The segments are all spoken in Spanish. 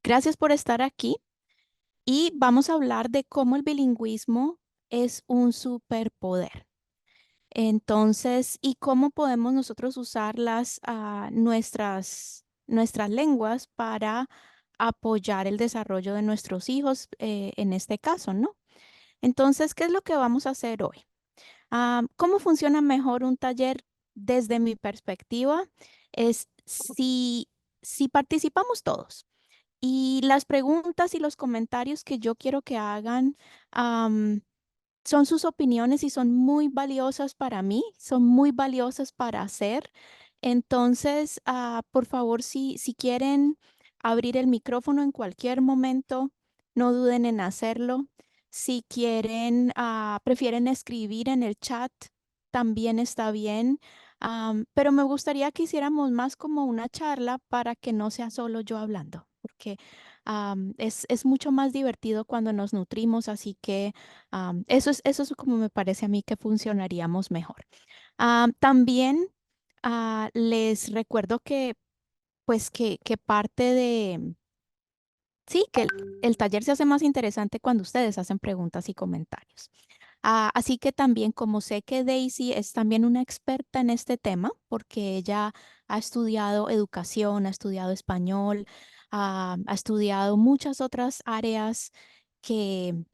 Gracias por estar aquí y vamos a hablar de cómo el bilingüismo es un superpoder. Entonces, y cómo podemos nosotros usar nuestras lenguas para apoyar el desarrollo de nuestros hijos, en este caso, ¿no? Entonces, ¿qué es lo que vamos a hacer hoy? ¿Cómo funciona mejor un taller desde mi perspectiva? Es si participamos todos. Y las preguntas y los comentarios que yo quiero que hagan son sus opiniones y son muy valiosas para mí, son muy valiosas para hacer. Entonces, por favor, si quieren abrir el micrófono en cualquier momento, no duden en hacerlo. Si quieren, prefieren escribir en el chat, también está bien. Pero me gustaría que hiciéramos más como una charla para que no sea solo yo hablando, porque es mucho más divertido cuando nos nutrimos, así que eso es como me parece a mí que funcionaríamos mejor. También les recuerdo que, pues, que parte sí, que el taller se hace más interesante cuando ustedes hacen preguntas y comentarios. Así que también, como sé que Daisy es también una experta en este tema, porque ella ha estudiado educación, ha estudiado español, ha estudiado muchas otras áreas que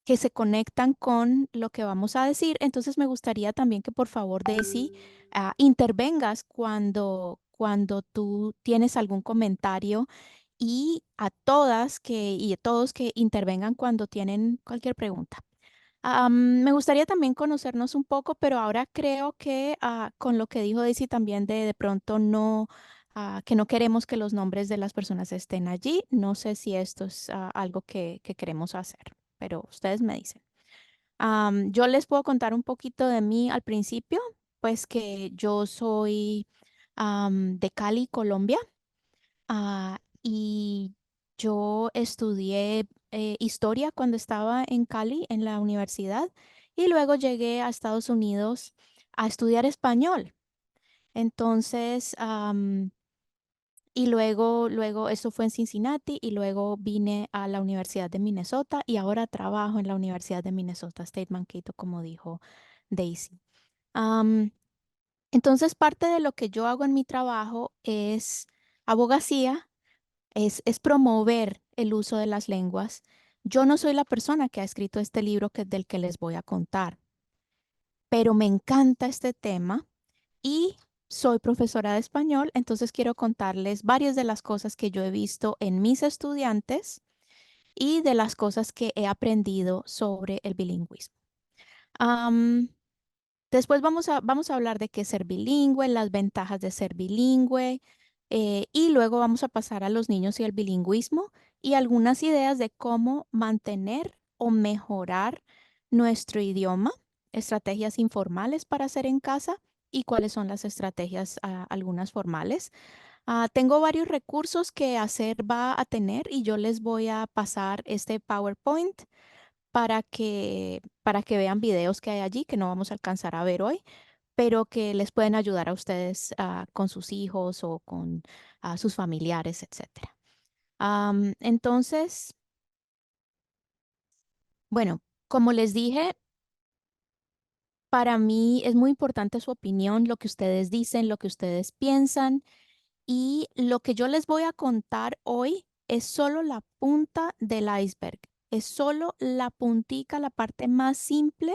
que se conectan con lo que vamos a decir. Entonces me gustaría también que por favor, Daisy, intervengas cuando tú tienes algún comentario y y a todos que intervengan cuando tienen cualquier pregunta. Me gustaría también conocernos un poco, pero ahora creo que con lo que dijo Daisy también de pronto no, que no queremos que los nombres de las personas estén allí. No sé si esto es algo que queremos hacer, pero ustedes me dicen. Yo les puedo contar un poquito de mí al principio, pues que yo soy de Cali, Colombia. Y yo estudié historia cuando estaba en Cali, en la universidad, y luego llegué a Estados Unidos a estudiar español. Entonces, y luego eso fue en Cincinnati y luego vine a la Universidad de Minnesota y ahora trabajo en la Universidad de Minnesota State Mankato, como dijo Daisy. Am, entonces, parte de lo que yo hago en mi trabajo es abogacía, es promover el uso de las lenguas. Yo no soy la persona que ha escrito este libro del que les voy a contar, pero me encanta este tema y soy profesora de español, entonces quiero contarles varias de las cosas que yo he visto en mis estudiantes y de las cosas que he aprendido sobre el bilingüismo. Am, Después vamos a hablar de qué es ser bilingüe, las ventajas de ser bilingüe, y luego vamos a pasar a los niños y el bilingüismo y algunas ideas de cómo mantener o mejorar nuestro idioma, estrategias informales para hacer en casa y cuáles son las estrategias, algunas formales. Tengo varios recursos que hacer va a tener y yo les voy a pasar este PowerPoint para que vean videos que hay allí que no vamos a alcanzar a ver hoy, pero que les pueden ayudar a ustedes con sus hijos o con sus familiares, etcétera. Entonces, bueno, como les dije, para mí es muy importante su opinión, lo que ustedes dicen, lo que ustedes piensan y lo que yo les voy a contar hoy es solo la punta del iceberg. Es solo la puntica, la parte más simple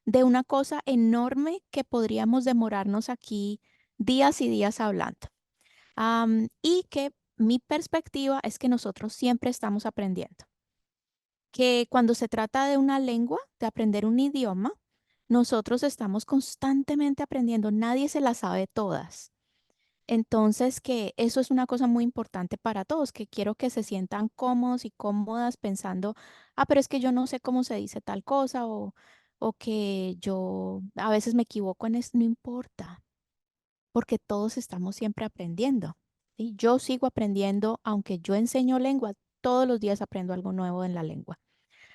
de una cosa enorme que podríamos demorarnos aquí días y días hablando. Y que mi perspectiva es que nosotros siempre estamos aprendiendo. Que cuando se trata de una lengua, de aprender un idioma, nosotros estamos constantemente aprendiendo. Nadie se las sabe todas. Entonces, que eso es una cosa muy importante para todos, que quiero que se sientan cómodos y cómodas pensando, pero es que yo no sé cómo se dice tal cosa o que yo a veces me equivoco en eso, no importa, porque todos estamos siempre aprendiendo. ¿Sí? Yo sigo aprendiendo, aunque yo enseño lengua, todos los días aprendo algo nuevo en la lengua.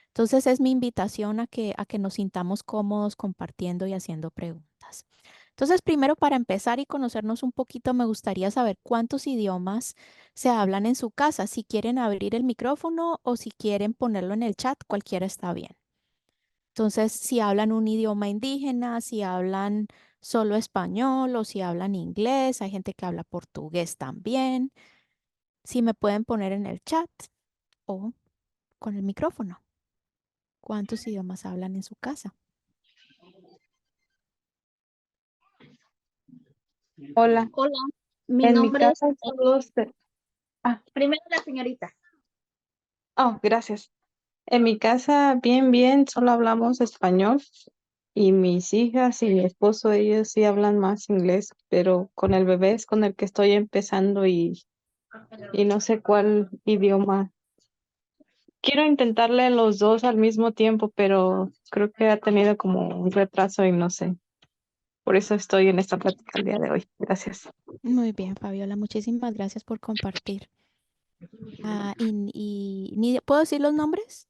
Entonces, es mi invitación a que nos sintamos cómodos compartiendo y haciendo preguntas. Entonces, primero para empezar y conocernos un poquito, me gustaría saber cuántos idiomas se hablan en su casa. Si quieren abrir el micrófono o si quieren ponerlo en el chat, cualquiera está bien. Entonces, si hablan un idioma indígena, si hablan solo español o si hablan inglés, hay gente que habla portugués también. Si me pueden poner en el chat o con el micrófono. ¿Cuántos idiomas hablan en su casa? Hola, Hola, mi en mi nombre es... casa solo Primero la señorita. oh, gracias. En mi casa, bien, bien, solo hablamos español y mis hijas y mi esposo, ellos sí hablan más inglés, pero con el bebé es con el que estoy empezando y no sé cuál idioma. Quiero intentarle los dos al mismo tiempo, pero creo que ha tenido como un retraso y no sé. Por eso estoy en esta plática el día de hoy. Gracias. Muy bien, Fabiola, muchísimas gracias por compartir. ¿Puedo decir los nombres?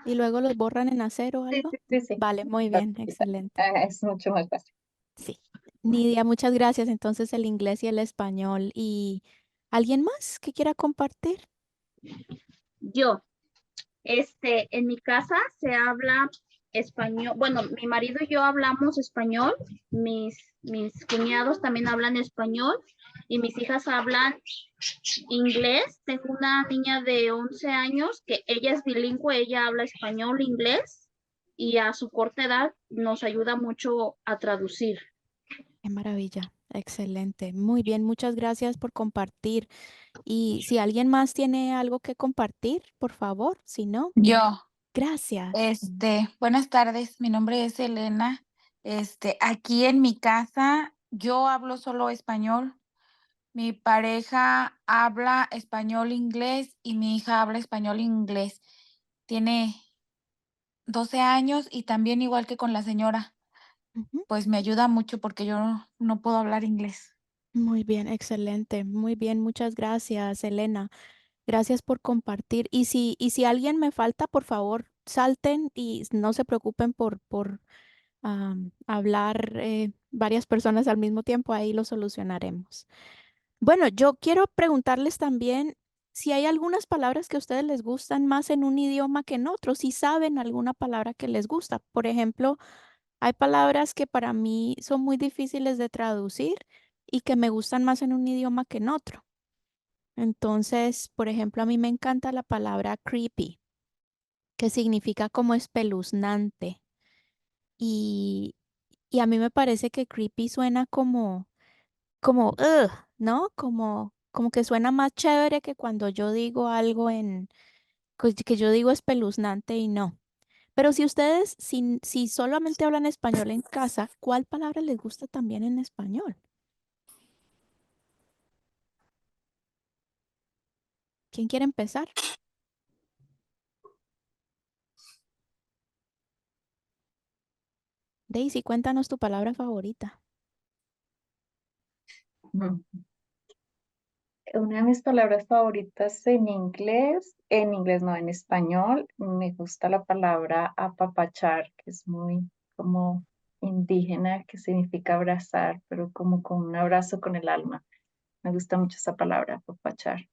¿Y luego los borran en acero o Sí, algo? sí, sí, sí. Vale, muy bien, excelente. Es mucho más fácil. Sí. Nidia, muchas gracias. Entonces el inglés y el español. ¿Y alguien más que quiera compartir? Yo, en mi casa se habla español. Bueno, mi marido y yo hablamos español. Mis cuñados también hablan español y mis hijas hablan inglés. Tengo una niña de 11 años que ella es bilingüe, ella habla español, inglés y a su corta edad nos ayuda mucho a traducir. Qué maravilla, excelente. Muy bien, muchas gracias por compartir. Y si alguien más tiene algo que compartir, por favor, si no, Yo, gracias. buenas tardes, mi nombre es Elena. Aquí en mi casa yo hablo solo español. Mi pareja habla español inglés y mi hija habla español inglés. Tiene 12 años y también igual que con la señora, Ujú. pues me ayuda mucho porque yo no puedo hablar inglés. Muy bien, excelente. Muy bien, muchas gracias, Elena. Gracias por compartir. Y si alguien me falta, por favor, salten y no se preocupen por hablar varias personas al mismo tiempo. Ahí lo solucionaremos. Bueno, yo quiero preguntarles también si hay algunas palabras que a ustedes les gustan más en un idioma que en otro, si saben alguna palabra que les gusta. Por ejemplo, hay palabras que para mí son muy difíciles de traducir y que me gustan más en un idioma que en otro. Entonces, por ejemplo, a mí me encanta la palabra creepy, que significa como espeluznante. Y, y a mí me parece que creepy suena como, "Ugh", ¿no? Como que suena más chévere que cuando yo digo algo que yo digo espeluznante y no. Pero si ustedes, si solamente hablan español en casa, ¿cuál palabra les gusta también en español? ¿Quién quiere empezar? Daisy, cuéntanos tu palabra favorita. Una de mis palabras favoritas en inglés no, en español, me gusta la palabra apapachar, que es muy como indígena, que significa abrazar, pero como con un abrazo con el alma. Me gusta mucho esa palabra, apapachar.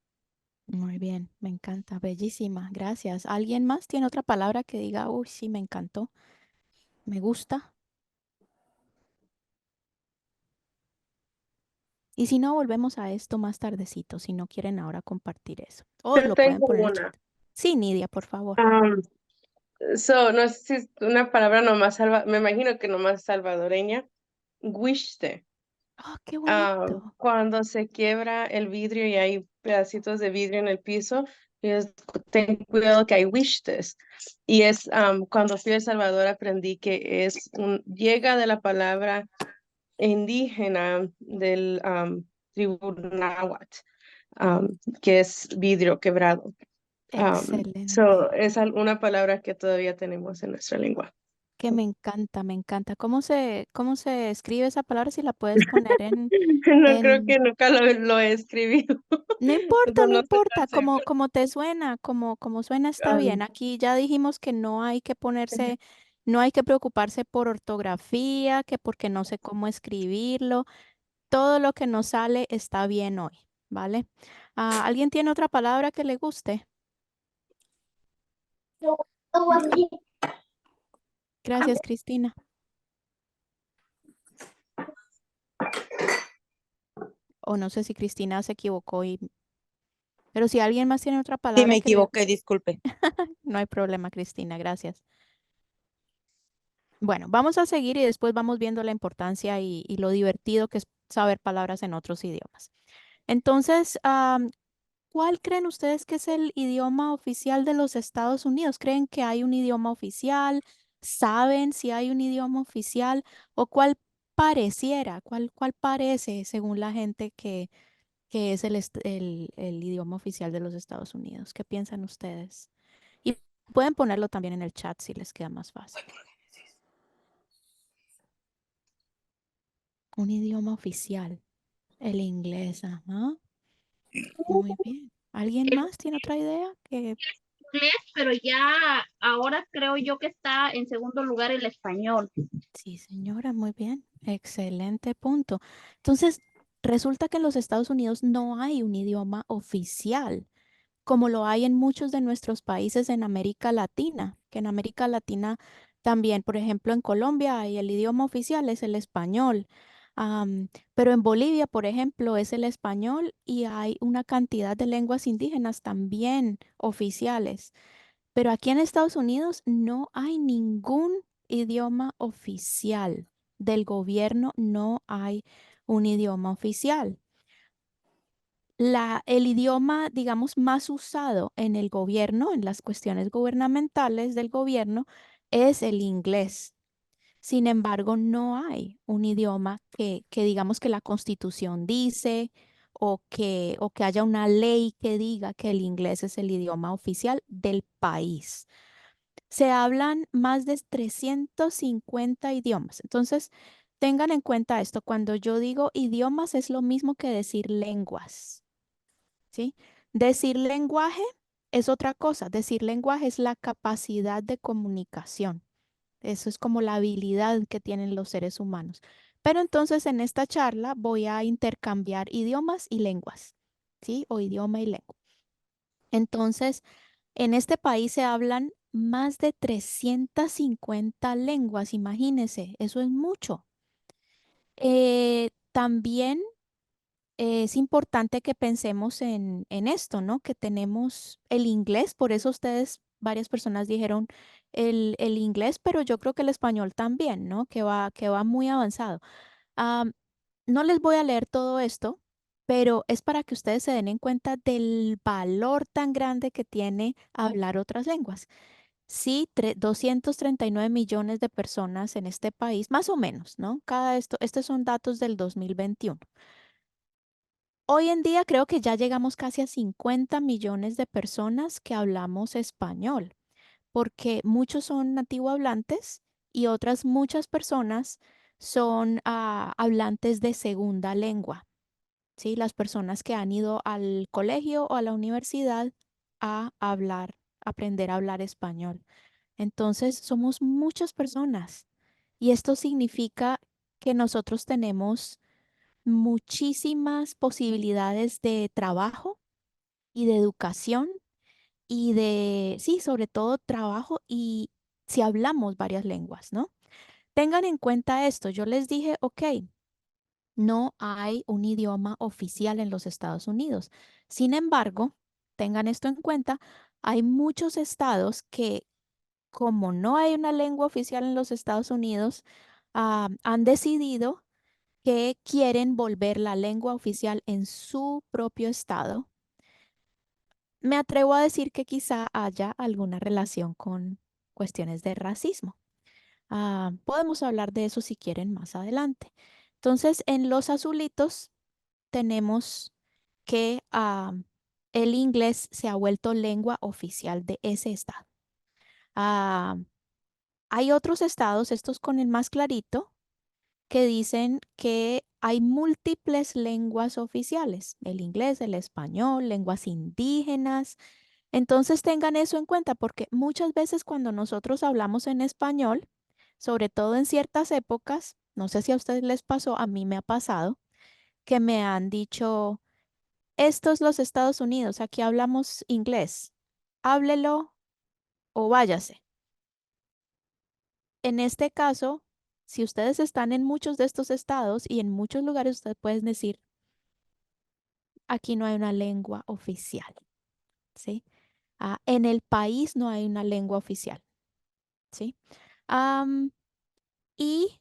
Muy bien, me encanta, bellísima, gracias. ¿Alguien más tiene otra palabra que diga, uy, sí, me encantó, me gusta? Y si no, volvemos a esto más tardecito, si no quieren ahora compartir eso. O Yo lo pueden tengo poner en el chat. una. Sí, Nidia, por favor. Um, no sé si es una palabra nomás me imagino que nomás salvadoreña. Guiste. Oh, qué bonito. Cuando se quiebra el vidrio y hay pedacitos de vidrio en el piso, ten cuidado que hay wistes. Y cuando fui a El Salvador aprendí que llega de la palabra indígena del tribu náhuatl, que es vidrio quebrado. Excelente. Es una palabra que todavía tenemos en nuestra lengua. Que me encanta, me encanta. ¿Cómo se escribe esa palabra? Si la puedes poner No creo en... que nunca lo he escrito. No importa, no No soy importa, tan segura. como te suena, como suena está bien. Um, Aquí ya dijimos que no hay que ponerse No hay que preocuparse por ortografía, que porque no sé cómo escribirlo. Todo lo que nos sale está bien hoy, ¿vale? ¿Alguien tiene otra palabra que le guste? Gracias, Cristina. O no sé si Cristina se equivocó pero si alguien más tiene otra Sí, palabra me que le... equivoqué, disculpe. No hay problema, Cristina, gracias. Bueno, vamos a seguir y después vamos viendo la importancia y lo divertido que es saber palabras en otros idiomas. Entonces, ¿cuál creen ustedes que es el idioma oficial de los Estados Unidos? ¿Creen que hay un idioma oficial? ¿Saben si hay un idioma oficial? ¿O cuál pareciera, cuál parece, según la gente, que es el idioma oficial de los Estados Unidos? ¿Qué piensan ustedes? Y pueden ponerlo también en el chat si les queda más fácil. Un idioma oficial, el inglés, ajá. Muy bien. ¿Alguien El más tiene otra idea? inglés, pero ya ahora creo yo que está en segundo lugar el español. Sí, señora, muy bien. Excelente punto. Entonces, resulta que en los Estados Unidos no hay un idioma oficial, como lo hay en muchos de nuestros países en América Latina, que en América Latina también, por ejemplo, en Colombia hay el idioma oficial es el español, pero en Bolivia, por ejemplo, es el español y hay una cantidad de lenguas indígenas también oficiales. Pero aquí en Estados Unidos no hay ningún idioma oficial del gobierno, no hay un idioma oficial. El idioma, digamos, más usado en el gobierno, en las cuestiones gubernamentales del gobierno, es el inglés. Sin embargo, no hay un idioma que digamos que la Constitución dice o que haya una ley que diga que el inglés es el idioma oficial del país. Se hablan más de 350 idiomas. Entonces, tengan en cuenta esto. Cuando yo digo idiomas es lo mismo que decir lenguas. ¿Sí? Decir lenguaje es otra cosa. Decir lenguaje es la capacidad de comunicación. Eso es como la habilidad que tienen los seres humanos. Pero entonces en esta charla voy a intercambiar idiomas y lenguas, ¿sí? O idioma y lengua. Entonces, en este país se hablan más de 350 lenguas, imagínense, eso es mucho. También es importante que pensemos en esto, ¿no? Que tenemos el inglés, por eso ustedes, varias personas dijeron el inglés, pero yo creo que el español también, ¿no? Que va muy avanzado. Am, no les voy a leer todo esto, pero es para que ustedes se den en cuenta del valor tan grande que tiene hablar otras lenguas. Sí, 239 millones de personas en este país, más o menos, ¿no? Estos son datos del 2021. Hoy en día creo que ya llegamos casi a 50 millones de personas que hablamos español, porque muchos son nativo hablantes y otras muchas personas son hablantes de segunda lengua, ¿sí? Las personas que han ido al colegio o a la universidad a aprender a hablar español. Entonces, somos muchas personas y esto significa que nosotros tenemos muchísimas posibilidades de trabajo y de educación y sí, sobre todo trabajo y si hablamos varias lenguas, ¿no? Tengan en cuenta esto, yo les dije, ok, no hay un idioma oficial en los Estados Unidos. Sin embargo, tengan esto en cuenta, hay muchos estados que, como no hay una lengua oficial en los Estados Unidos, han decidido que quieren volver la lengua oficial en su propio estado. Me atrevo a decir que quizá haya alguna relación con cuestiones de racismo. Podemos hablar de eso si quieren más adelante. Entonces, en los azulitos tenemos que el inglés se ha vuelto lengua oficial de ese estado. Ah, hay otros estados, estos con el más clarito, que dicen que hay múltiples lenguas oficiales, el inglés, el español, lenguas indígenas. Entonces tengan eso en cuenta porque muchas veces cuando nosotros hablamos en español, sobre todo en ciertas épocas, no sé si a ustedes les pasó, a mí me ha pasado, que me han dicho, esto es los Estados Unidos, aquí hablamos inglés, háblelo o váyase. En este caso, si ustedes están en muchos de estos estados y en muchos lugares, ustedes pueden decir, aquí no hay una lengua oficial, ¿sí? En el país no hay una lengua oficial, ¿sí? Am, y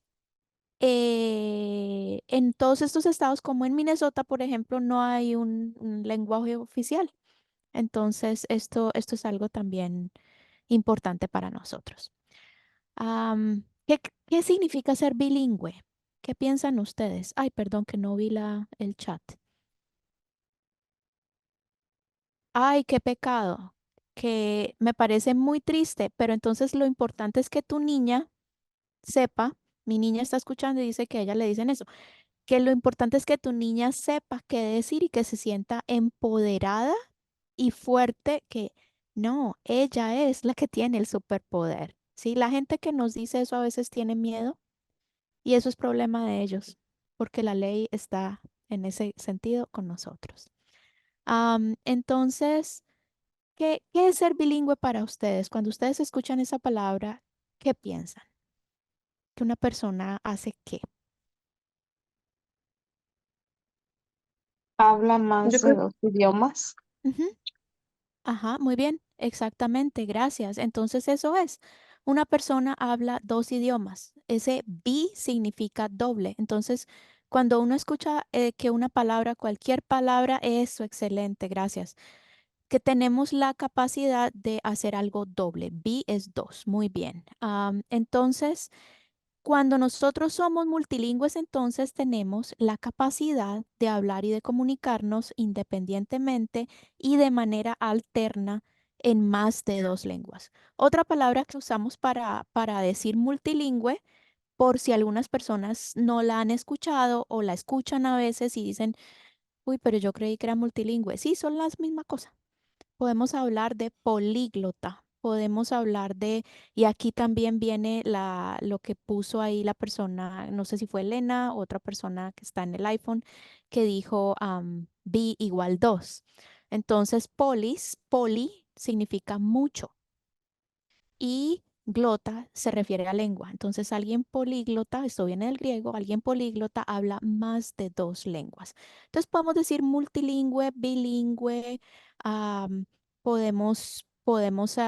en todos estos estados, como en Minnesota, por ejemplo, no hay un lenguaje oficial. Entonces, esto es algo también importante para nosotros. ¿Qué significa ser bilingüe? ¿Qué piensan ustedes? Ay, perdón que no vi el chat. Ay, qué pecado, que me parece muy triste, pero entonces lo importante es que tu niña sepa, mi niña está escuchando y dice que a ella le dicen eso, que lo importante es que tu niña sepa qué decir y que se sienta empoderada y fuerte, que no, ella es la que tiene el superpoder. Sí, la gente que nos dice eso a veces tiene miedo y eso es problema de ellos, porque la ley está en ese sentido con nosotros. Entonces, ¿qué es ser bilingüe para ustedes? Cuando ustedes escuchan esa palabra, ¿qué piensan? ¿Que una persona hace qué? Habla Yo más de creo, 2 idiomas. Ujú. Ajá, muy bien, exactamente, gracias. Entonces eso es, una persona habla dos idiomas. Ese bi significa doble. Entonces, cuando uno escucha que una palabra, cualquier palabra, eso, excelente, gracias. Que tenemos la capacidad de hacer algo doble. Bi es dos, muy bien. Entonces, cuando nosotros somos multilingües, entonces tenemos la capacidad de hablar y de comunicarnos independientemente y de manera alterna en más de dos lenguas. Otra palabra que usamos para decir multilingüe, por si algunas personas no la han escuchado o la escuchan a veces y dicen, uy, pero yo creí que era multilingüe. Sí, son las mismas cosas. Podemos hablar de políglota, podemos hablar de, y aquí también viene lo que puso ahí la persona, no sé si fue Elena, otra persona que está en el iPhone, que dijo bi igual 2. Entonces, poli significa mucho y glota se refiere a lengua. Entonces, alguien políglota, esto viene del griego, alguien políglota habla más de dos lenguas. Entonces, podemos decir multilingüe, bilingüe, am,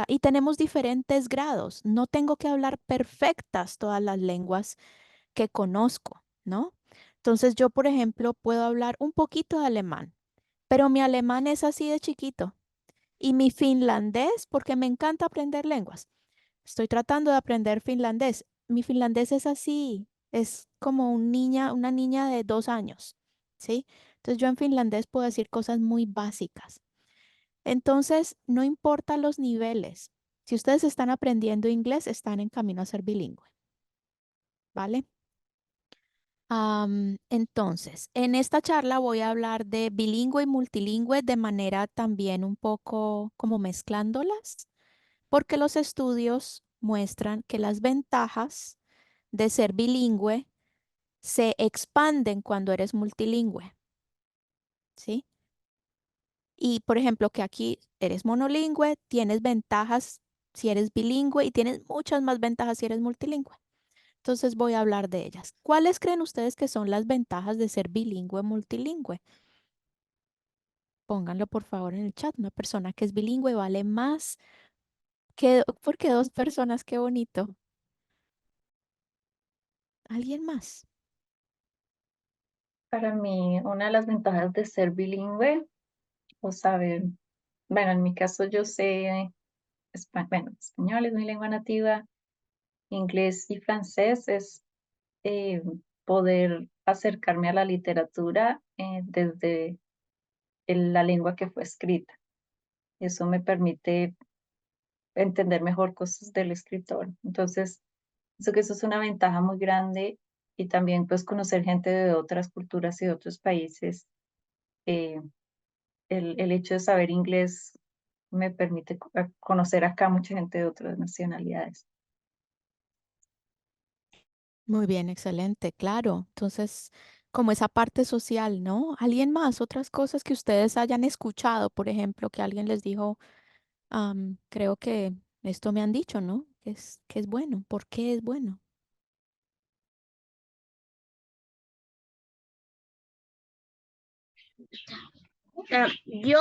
y tenemos diferentes grados. No tengo que hablar perfectas todas las lenguas que conozco, ¿no? Entonces, yo, por ejemplo, puedo hablar un poquito de alemán, pero mi alemán es así de chiquito. Y mi finlandés, porque me encanta aprender lenguas. Estoy tratando de aprender finlandés. Mi finlandés es así, es como una niña de 2 años, ¿sí? Entonces yo en finlandés puedo decir cosas muy básicas. Entonces, no importa los niveles. Si ustedes están aprendiendo inglés, están en camino a ser bilingüe, ¿vale? Entonces, en esta charla voy a hablar de bilingüe y multilingüe de manera también un poco como mezclándolas, porque los estudios muestran que las ventajas de ser bilingüe se expanden cuando eres multilingüe, ¿sí? Y por ejemplo, que aquí eres monolingüe, tienes ventajas si eres bilingüe y tienes muchas más ventajas si eres multilingüe. Entonces voy a hablar de ellas. ¿Cuáles creen ustedes que son las ventajas de ser bilingüe o multilingüe? Pónganlo por favor en el chat. Una persona que es bilingüe vale más que, porque dos personas, qué bonito. ¿Alguien más? Para mí, una de las ventajas de ser bilingüe o saber, bueno, en mi caso yo sé, bueno, español es mi lengua nativa, inglés y francés es eh, poder acercarme a la literatura desde la lengua que fue escrita. Eso me permite entender mejor cosas del escritor. Entonces, pienso que eso es una ventaja muy grande y también pues conocer gente de otras culturas y de otros países. Eh, el hecho de saber inglés me permite conocer acá mucha gente de otras nacionalidades. Muy bien, excelente, claro. Entonces, como esa parte social, ¿no? ¿Alguien más? Otras cosas que ustedes hayan escuchado, por ejemplo, que alguien les dijo, creo que esto me han dicho, ¿no? Que es bueno. ¿Por qué es bueno? Yo,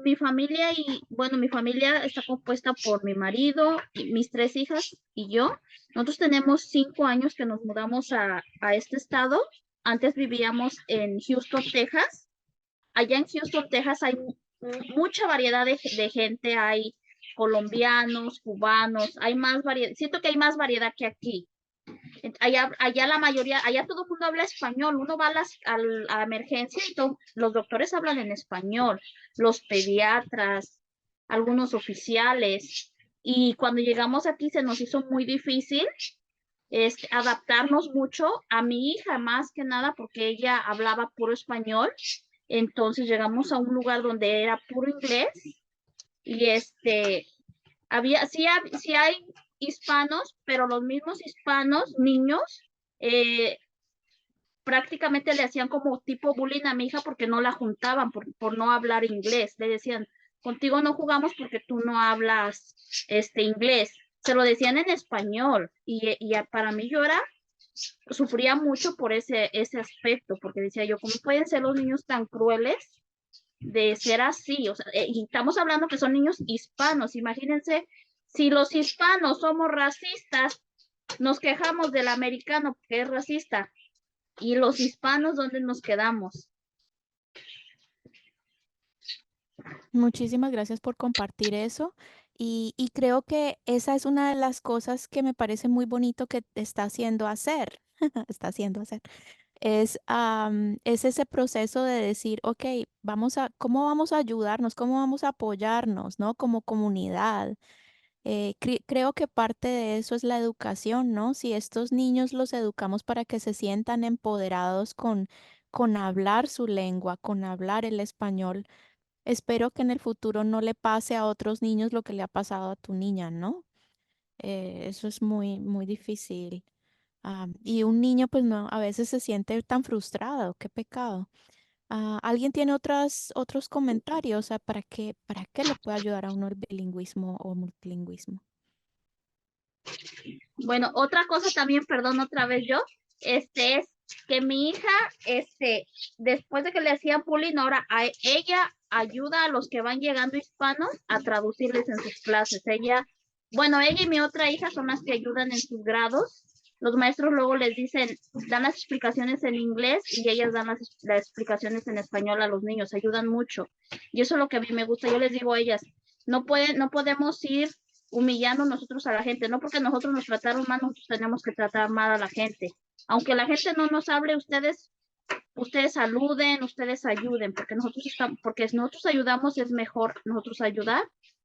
mi familia bueno, mi familia está compuesta por mi marido, y mis 3 hijas y yo. Nosotros tenemos 5 años que nos mudamos a este estado. Antes vivíamos en Houston, Texas. Allá en Houston, Texas hay mucha variedad de gente, hay colombianos, cubanos, hay más variedad, siento que hay más variedad que aquí. Allá la mayoría, allá todo el mundo habla español. Uno va a emergencia y los doctores hablan en español, los pediatras, algunos oficiales. Y cuando llegamos aquí se nos hizo muy difícil adaptarnos mucho a mi hija, más que nada porque ella hablaba puro español. Entonces llegamos a un lugar donde era puro inglés y sí hay hispanos, pero los mismos hispanos, niños, eh, prácticamente le hacían como tipo bullying a mi hija porque no la juntaban por no hablar inglés. Le decían, contigo no jugamos porque tú no hablas inglés. Se lo decían en español y para mí sufría mucho por ese aspecto, porque decía yo, ¿cómo pueden ser los niños tan crueles de ser así? O sea, y estamos hablando que son niños hispanos. Imagínense, si los hispanos somos racistas, nos quejamos del americano que es racista, y los hispanos, ¿dónde nos quedamos? Muchísimas gracias por compartir eso. Y creo que esa es una de las cosas que me parece muy bonito que está haciendo hacer. Está haciendo hacer. Es ese proceso de decir, ok, ¿cómo vamos a ayudarnos? ¿Cómo vamos a apoyarnos, ¿no? Como comunidad. Creo que parte de eso es la educación, ¿no? Si estos niños los educamos para que se sientan empoderados con hablar su lengua, con hablar el español, espero que en el futuro no le pase a otros niños lo que le ha pasado a tu niña, ¿no? Eso es muy, muy difícil. Y un niño, pues no, a veces se siente tan frustrado, qué pecado. ¿Alguien tiene otros comentarios? ¿Para qué le puede ayudar a uno el bilingüismo o multilingüismo? Bueno, otra cosa también, perdón, otra vez yo, es que mi hija, después de que le hacían bullying, ahora ella ayuda a los que van llegando hispanos a traducirles en sus clases. Ella y mi otra hija son las que ayudan en sus grados. Los maestros luego les dan las explicaciones en inglés y ellas dan las explicaciones en español a los niños, ayudan mucho. Y eso es lo que a mí me gusta. Yo les digo a ellas, no podemos ir humillando nosotros a la gente, no porque nosotros nos trataron mal, nosotros tenemos que tratar mal a la gente. Aunque la gente no nos hable, ustedes saluden, ustedes ayuden, porque si nosotros ayudamos es mejor nosotros ayudar,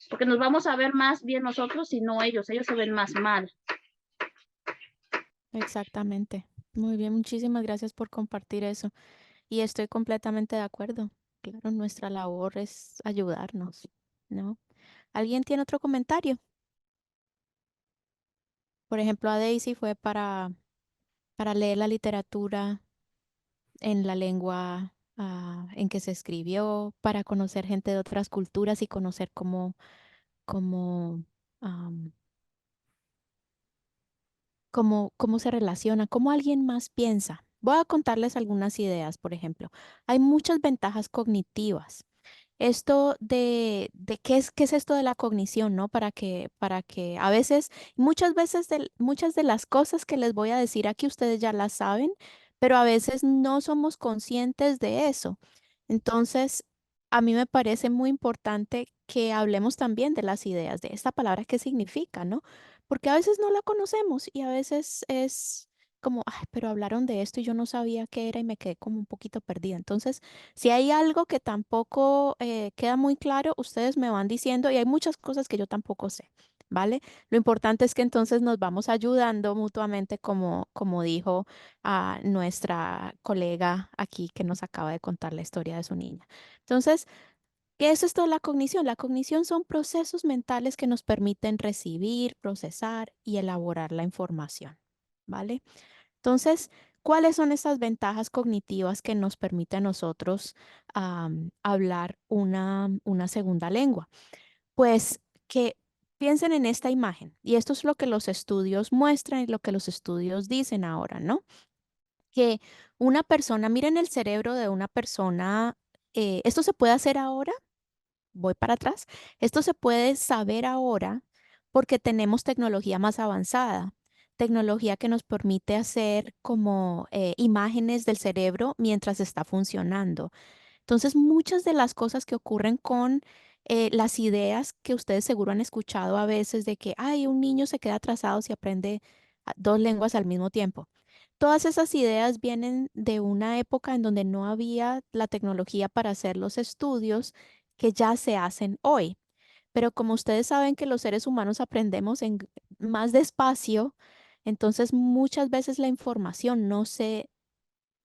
porque nos vamos a ver más bien nosotros y no ellos se ven más mal. Exactamente. Muy bien, muchísimas gracias por compartir eso. Y estoy completamente de acuerdo. Claro, nuestra labor es ayudarnos, ¿no? ¿Alguien tiene otro comentario? Por ejemplo, a Daisy fue para leer la literatura en la lengua en que se escribió, para conocer gente de otras culturas y conocer cómo, am, cómo se relaciona, cómo alguien más piensa. Voy a contarles algunas ideas, por ejemplo. Hay muchas ventajas cognitivas. Esto de qué es esto de la cognición, ¿no? Para que a veces, muchas de las cosas que les voy a decir aquí ustedes ya las saben, pero a veces no somos conscientes de eso. Entonces, a mí me parece muy importante que hablemos también de las ideas, de esta palabra, qué significa, ¿no? Porque a veces no la conocemos y a veces es como, ay, pero hablaron de esto y yo no sabía qué era y me quedé como un poquito perdida. Entonces, si hay algo que tampoco queda muy claro, ustedes me van diciendo y hay muchas cosas que yo tampoco sé, ¿vale? Lo importante es que entonces nos vamos ayudando mutuamente, como dijo nuestra colega aquí que nos acaba de contar la historia de su niña. Entonces, ¿qué es esto de la cognición? La cognición son procesos mentales que nos permiten recibir, procesar y elaborar la información. ¿vale? Entonces, ¿cuáles son esas ventajas cognitivas que nos permiten a nosotros hablar una segunda lengua? Pues que piensen en esta imagen, y esto es lo que los estudios muestran y lo que los estudios dicen ahora, ¿no? Que una persona, miren el cerebro de una persona, esto se puede hacer ahora, voy para atrás, esto se puede saber ahora porque tenemos tecnología más avanzada, tecnología que nos permite hacer como imágenes del cerebro mientras está funcionando. Entonces, muchas de las cosas que ocurren con las ideas que ustedes seguro han escuchado a veces de que, ay, un niño se queda atrasado si aprende dos lenguas al mismo tiempo. Todas esas ideas vienen de una época en donde no había la tecnología para hacer los estudios que ya se hacen hoy. Pero como ustedes saben que los seres humanos aprendemos más despacio, entonces muchas veces la información no se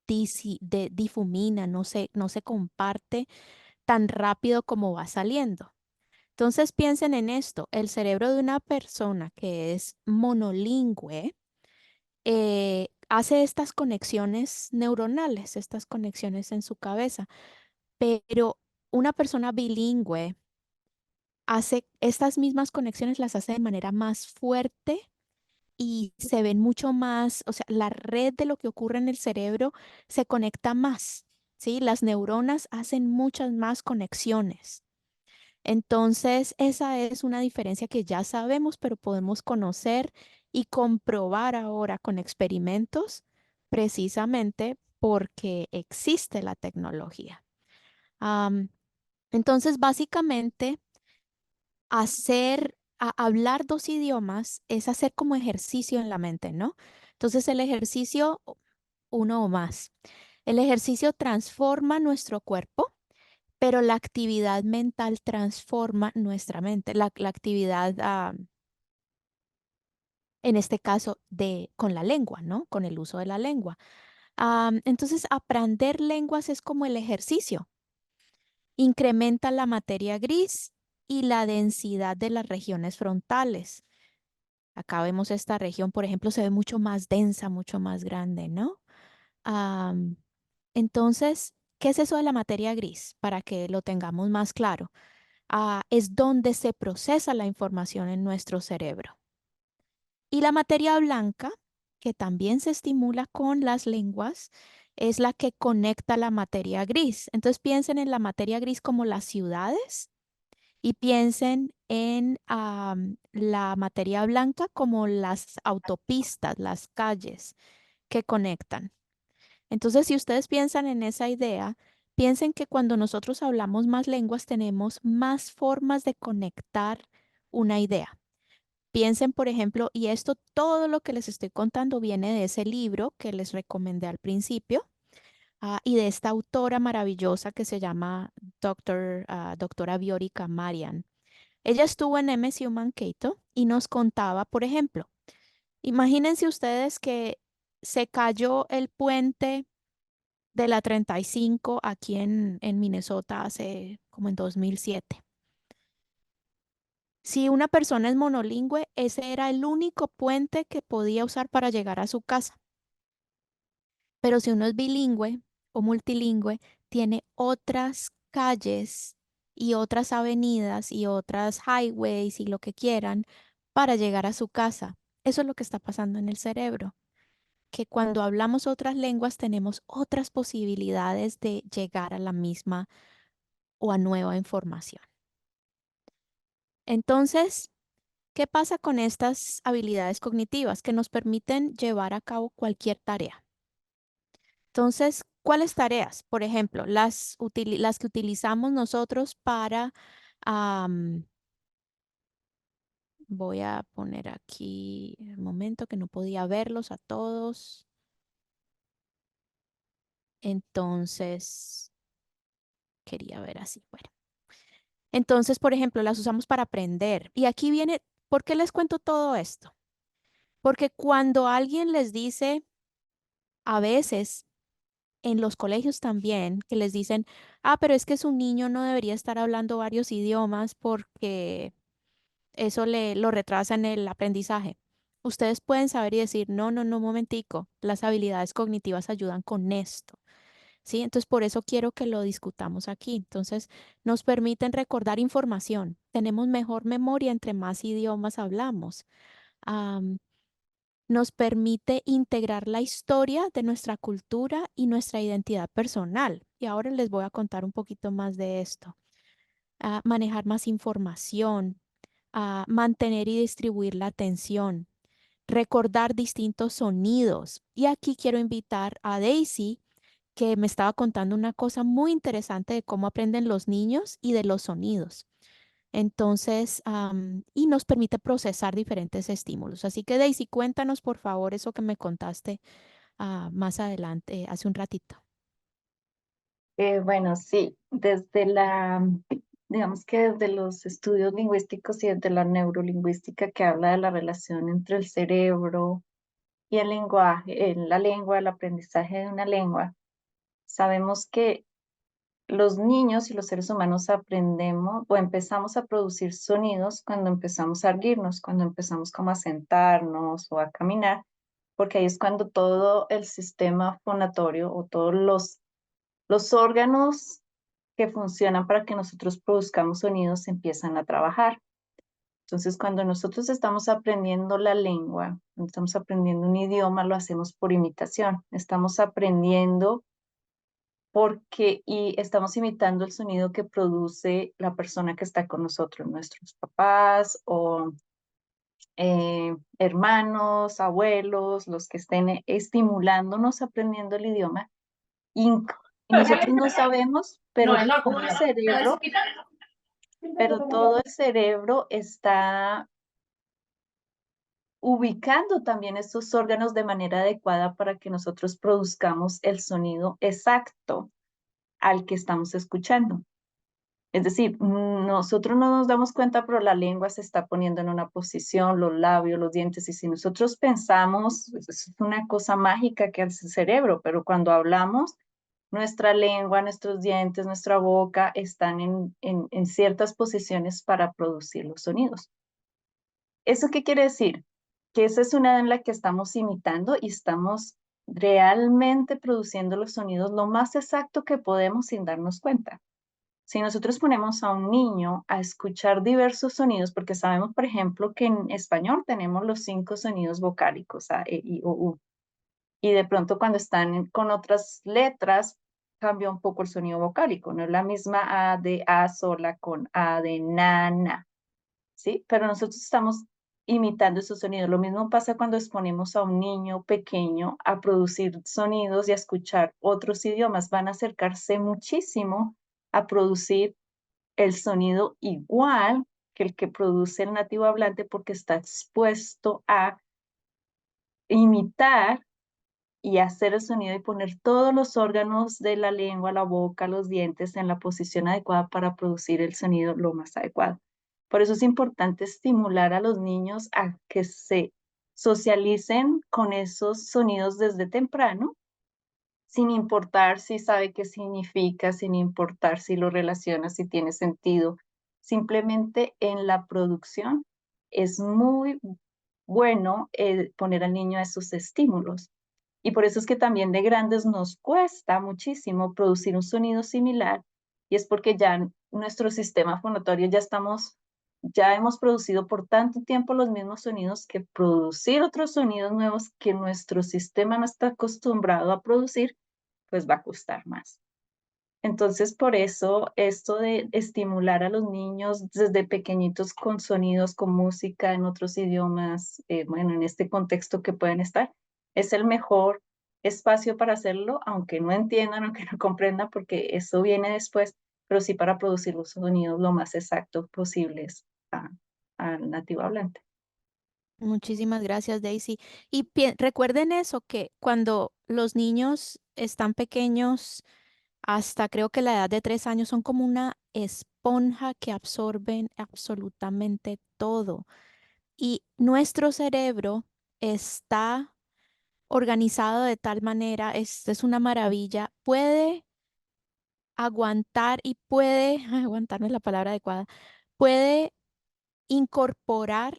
difumina, no se comparte tan rápido como va saliendo. Entonces piensen en esto, el cerebro de una persona que es monolingüe hace estas conexiones neuronales, estas conexiones en su cabeza, pero una persona bilingüe hace estas mismas conexiones, las hace de manera más fuerte y se ven mucho más, o sea, la red de lo que ocurre en el cerebro se conecta más, ¿sí? Las neuronas hacen muchas más conexiones. Entonces, esa es una diferencia que ya sabemos, pero podemos conocer y comprobar ahora con experimentos, precisamente porque existe la tecnología. Am, entonces, básicamente, hablar dos idiomas es hacer como ejercicio en la mente, ¿no? Entonces, el ejercicio, uno o más. El ejercicio transforma nuestro cuerpo, pero la actividad mental transforma nuestra mente. La actividad, en este caso, con la lengua, ¿no? Con el uso de la lengua. Entonces, aprender lenguas es como el ejercicio. Incrementa la materia gris y la densidad de las regiones frontales. Acá vemos esta región, por ejemplo, se ve mucho más densa, mucho más grande, ¿no? Am, entonces, ¿qué es eso de la materia gris? Para que lo tengamos más claro. Es donde se procesa la información en nuestro cerebro. Y la materia blanca, que también se estimula con las lenguas, es la que conecta la materia gris. Entonces piensen en la materia gris como las ciudades y piensen en la materia blanca como las autopistas, las calles que conectan. Entonces, si ustedes piensan en esa idea, piensen que cuando nosotros hablamos más lenguas tenemos más formas de conectar una idea. Piensen, por ejemplo, y esto todo lo que les estoy contando viene de ese libro que les recomendé al principio, y de esta autora maravillosa que se llama doctora Viorica Marian. Ella estuvo en MSU Mankato y nos contaba, por ejemplo, imagínense ustedes que se cayó el puente de la 35 aquí en Minnesota hace como en 2007. Si una persona es monolingüe, ese era el único puente que podía usar para llegar a su casa. Pero si uno es bilingüe o multilingüe, tiene otras calles y otras avenidas y otras highways y lo que quieran para llegar a su casa. Eso es lo que está pasando en el cerebro, que cuando hablamos otras lenguas tenemos otras posibilidades de llegar a la misma o a nueva información. Entonces, ¿qué pasa con estas habilidades cognitivas que nos permiten llevar a cabo cualquier tarea? Entonces, ¿cuáles tareas? Por ejemplo, las que utilizamos nosotros para, am, voy a poner aquí un momento que no podía verlos a todos. Entonces, quería ver así. Bueno, entonces, por ejemplo, las usamos para aprender. Y aquí viene, ¿por qué les cuento todo esto? Porque cuando alguien les dice, a veces en los colegios también, que les dicen, pero es que su niño no debería estar hablando varios idiomas porque eso lo retrasa en el aprendizaje. Ustedes pueden saber y decir, no, no, no, momentico, las habilidades cognitivas ayudan con esto. ¿Sí? Entonces, por eso quiero que lo discutamos aquí. Entonces, nos permiten recordar información. Tenemos mejor memoria entre más idiomas hablamos. Am, Nos permite integrar la historia de nuestra cultura y nuestra identidad personal. Y ahora les voy a contar un poquito más de esto. Manejar más información, mantener y distribuir la atención, recordar distintos sonidos. Y aquí quiero invitar a Daisy, que me estaba contando una cosa muy interesante de cómo aprenden los niños y de los sonidos. Entonces, y nos permite procesar diferentes estímulos. Así que Daisy, cuéntanos por favor eso que me contaste más adelante, hace un ratito. Bueno, sí, digamos que desde los estudios lingüísticos y desde la neurolingüística que habla de la relación entre el cerebro y el lenguaje, la lengua, el aprendizaje de una lengua, sabemos que los niños y los seres humanos aprendemos o empezamos a producir sonidos cuando empezamos a erguirnos, cuando empezamos como a sentarnos o a caminar, porque ahí es cuando todo el sistema fonatorio o todos los órganos que funcionan para que nosotros produzcamos sonidos empiezan a trabajar. Entonces, cuando nosotros estamos aprendiendo la lengua, cuando estamos aprendiendo un idioma, lo hacemos por imitación. Estamos aprendiendo y estamos imitando el sonido que produce la persona que está con nosotros, nuestros papás o hermanos, abuelos, los que estén estimulándonos aprendiendo el idioma. Y nosotros no sabemos, pero todo el cerebro está ubicando también estos órganos de manera adecuada para que nosotros produzcamos el sonido exacto al que estamos escuchando. Es decir, nosotros no nos damos cuenta, pero la lengua se está poniendo en una posición, los labios, los dientes, y si nosotros pensamos, es una cosa mágica que hace el cerebro, pero cuando hablamos, nuestra lengua, nuestros dientes, nuestra boca están en ciertas posiciones para producir los sonidos. ¿Eso qué quiere decir? Que esa es una en la que estamos imitando y estamos realmente produciendo los sonidos lo más exacto que podemos sin darnos cuenta. Si nosotros ponemos a un niño a escuchar diversos sonidos, porque sabemos, por ejemplo, que en español tenemos los 5 sonidos vocálicos, A, E, I, O, U, y de pronto cuando están con otras letras, cambia un poco el sonido vocálico, no es la misma A de A sola con A de na, ¿sí? Pero nosotros estamos imitando esos sonidos. Lo mismo pasa cuando exponemos a un niño pequeño a producir sonidos y a escuchar otros idiomas. Van a acercarse muchísimo a producir el sonido igual que el que produce el nativo hablante porque está expuesto a imitar y hacer el sonido y poner todos los órganos de la lengua, la boca, los dientes en la posición adecuada para producir el sonido lo más adecuado. Por eso es importante estimular a los niños a que se socialicen con esos sonidos desde temprano, sin importar si sabe qué significa, sin importar si lo relaciona, si tiene sentido. Simplemente en la producción es muy bueno poner al niño a esos estímulos. Y por eso es que también de grandes nos cuesta muchísimo producir un sonido similar, y es porque ya nuestro sistema fonatorio ya hemos producido por tanto tiempo los mismos sonidos que producir otros sonidos nuevos que nuestro sistema no está acostumbrado a producir, pues va a costar más. Entonces, por eso esto de estimular a los niños desde pequeñitos con sonidos, con música en otros idiomas, bueno, en este contexto que pueden estar, es el mejor espacio para hacerlo, aunque no entiendan, aunque no comprendan, porque eso viene después, pero sí para producir los sonidos lo más exactos posibles al nativo hablante. Muchísimas gracias, Daisy. Y recuerden eso, que cuando los niños están pequeños, hasta creo que la edad de 3 años, son como una esponja que absorben absolutamente todo. Y nuestro cerebro está organizado de tal manera, es una maravilla, puede aguantar y puede, aguantar no es la palabra adecuada, puede incorporar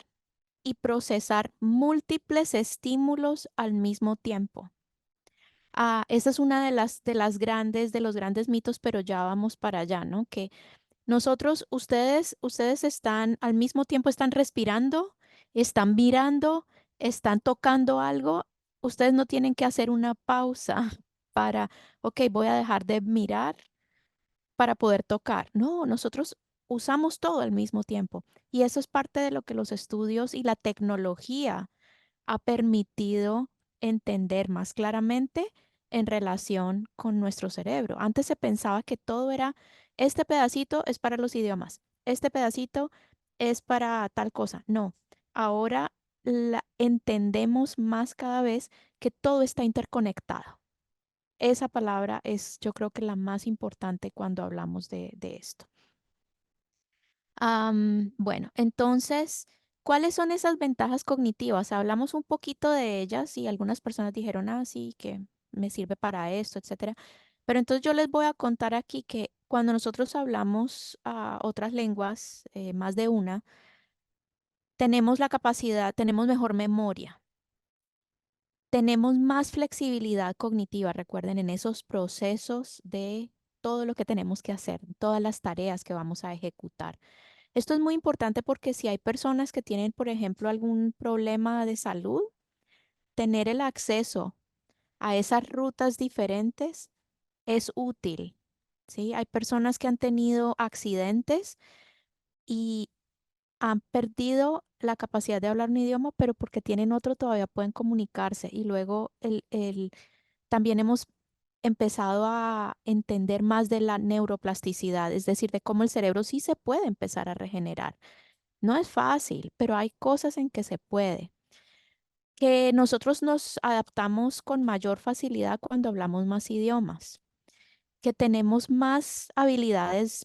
y procesar múltiples estímulos al mismo tiempo. Esa es una de los grandes mitos, pero ya vamos para allá, ¿no? Que ustedes están al mismo tiempo están respirando, están mirando, están tocando algo. Ustedes no tienen que hacer una pausa para, ok, voy a dejar de mirar para poder tocar. No, nosotros usamos todo al mismo tiempo. Y eso es parte de lo que los estudios y la tecnología ha permitido entender más claramente en relación con nuestro cerebro. Antes se pensaba que todo era, este pedacito es para los idiomas, este pedacito es para tal cosa. No, ahora entendemos más cada vez que todo está interconectado. Esa palabra es, yo creo que la más importante cuando hablamos de esto. Bueno, entonces, ¿cuáles son esas ventajas cognitivas? Hablamos un poquito de ellas y algunas personas dijeron, sí, que me sirve para esto, etcétera. Pero entonces yo les voy a contar aquí que cuando nosotros hablamos otras lenguas, más de una, tenemos la capacidad, tenemos mejor memoria, tenemos más flexibilidad cognitiva, recuerden, en esos procesos de todo lo que tenemos que hacer, todas las tareas que vamos a ejecutar. Esto es muy importante porque si hay personas que tienen, por ejemplo, algún problema de salud, tener el acceso a esas rutas diferentes es útil, ¿sí? Hay personas que han tenido accidentes y han perdido la capacidad de hablar un idioma, pero porque tienen otro todavía pueden comunicarse. Y luego también hemos empezado a entender más de la neuroplasticidad, es decir, de cómo el cerebro sí se puede empezar a regenerar. No es fácil, pero hay cosas en que se puede. Que nosotros nos adaptamos con mayor facilidad cuando hablamos más idiomas. Que tenemos más habilidades.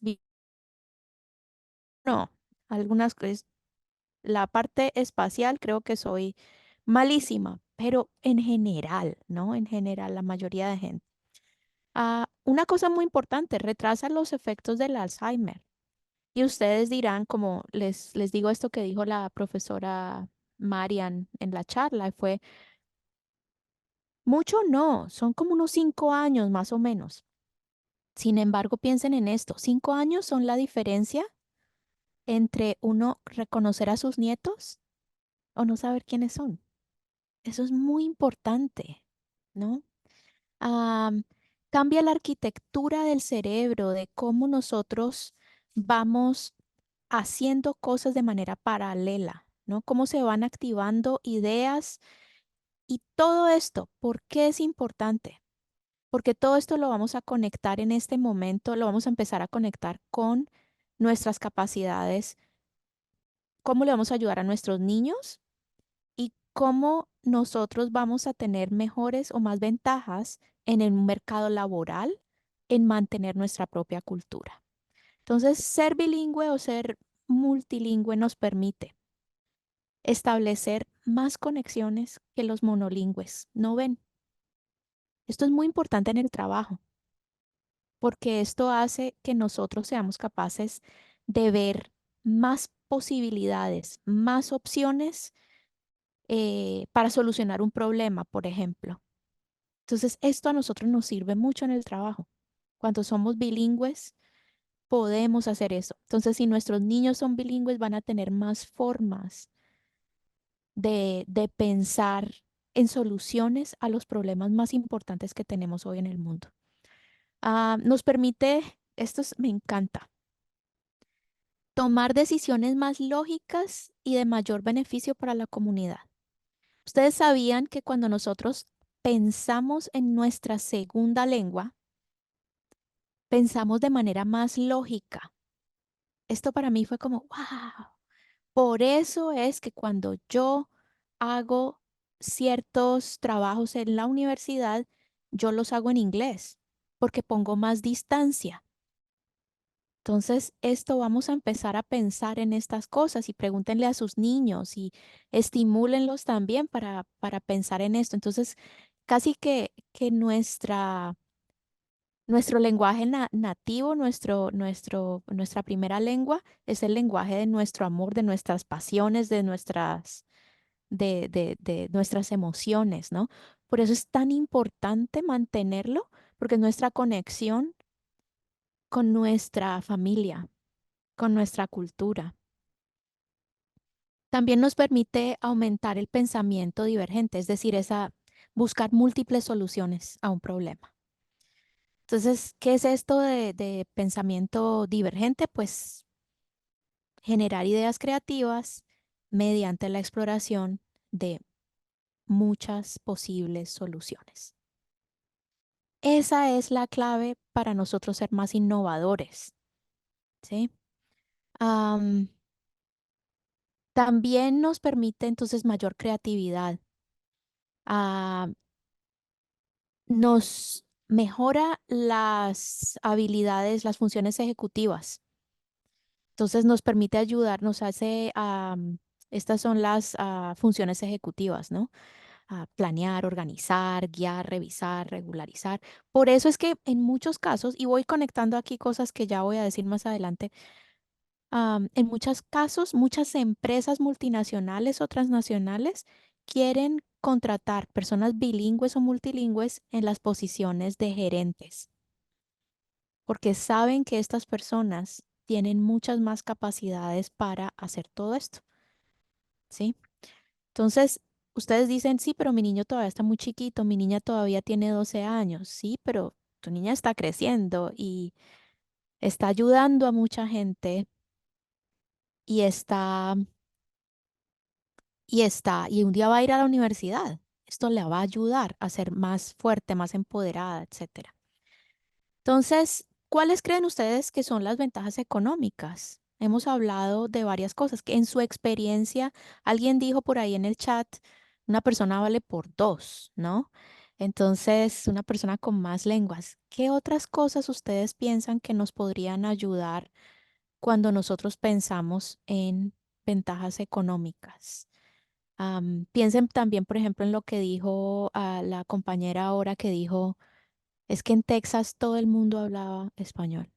No, algunas cosas. La parte espacial creo que soy malísima, pero en general, ¿no? En general, la mayoría de gente. Una cosa muy importante, retrasa los efectos del Alzheimer. Y ustedes dirán, como les digo esto que dijo la profesora Marian en la charla, fue mucho no, son como unos 5 años más o menos. Sin embargo, piensen en esto, 5 años son la diferencia entre uno reconocer a sus nietos o no saber quiénes son. Eso es muy importante, ¿no? Am, Cambia la arquitectura del cerebro, de cómo nosotros vamos haciendo cosas de manera paralela, ¿no? Cómo se van activando ideas y todo esto. ¿Por qué es importante? Porque todo esto lo vamos a conectar en este momento, lo vamos a empezar a conectar con nuestras capacidades, cómo le vamos a ayudar a nuestros niños y cómo nosotros vamos a tener mejores o más ventajas en el mercado laboral en mantener nuestra propia cultura. Entonces, ser bilingüe o ser multilingüe nos permite establecer más conexiones que los monolingües. ¿No ven? Esto es muy importante en el trabajo, porque esto hace que nosotros seamos capaces de ver más posibilidades, más opciones para solucionar un problema, por ejemplo. Entonces, esto a nosotros nos sirve mucho en el trabajo. Cuando somos bilingües, podemos hacer eso. Entonces, si nuestros niños son bilingües, van a tener más formas de pensar en soluciones a los problemas más importantes que tenemos hoy en el mundo. Nos permite, me encanta, tomar decisiones más lógicas y de mayor beneficio para la comunidad. Ustedes sabían que cuando nosotros pensamos en nuestra segunda lengua, pensamos de manera más lógica. Esto para mí fue como, wow. Por eso es que cuando yo hago ciertos trabajos en la universidad, yo los hago en inglés, porque pongo más distancia. Entonces, esto vamos a empezar a pensar en estas cosas y pregúntenle a sus niños y estimúlenlos también para pensar en esto. Entonces, casi que nuestra Nuestro lenguaje nativo, nuestra primera lengua es el lenguaje de nuestro amor, de nuestras pasiones, de nuestras emociones, ¿no? Por eso es tan importante mantenerlo, porque es nuestra conexión con nuestra familia, con nuestra cultura. También nos permite aumentar el pensamiento divergente, es decir, buscar múltiples soluciones a un problema. Entonces, ¿qué es esto de pensamiento divergente? Pues generar ideas creativas mediante la exploración de muchas posibles soluciones. Esa es la clave para nosotros ser más innovadores, ¿sí? Am, También nos permite entonces mayor creatividad. Ah, nos mejora las habilidades, las funciones ejecutivas. Entonces nos permite ayudar, estas son las funciones ejecutivas, ¿no? Planear, organizar, guiar, revisar, regularizar. Por eso es que en muchos casos, y voy conectando aquí cosas que ya voy a decir más adelante, en muchos casos, muchas empresas multinacionales o transnacionales quieren contratar personas bilingües o multilingües en las posiciones de gerentes, porque saben que estas personas tienen muchas más capacidades para hacer todo esto, ¿sí? Entonces, ustedes dicen, sí, pero mi niño todavía está muy chiquito, mi niña todavía tiene 12 años, sí, pero tu niña está creciendo y está ayudando a mucha gente y y un día va a ir a la universidad. Esto le va a ayudar a ser más fuerte, más empoderada, etcétera. Entonces, ¿cuáles creen ustedes que son las ventajas económicas? Hemos hablado de varias cosas, que en su experiencia, alguien dijo por ahí en el chat, una persona vale por dos, ¿no? Entonces, una persona con más lenguas. ¿Qué otras cosas ustedes piensan que nos podrían ayudar cuando nosotros pensamos en ventajas económicas? Piensen también, por ejemplo, en lo que dijo la compañera ahora que dijo, es que en Texas todo el mundo hablaba español.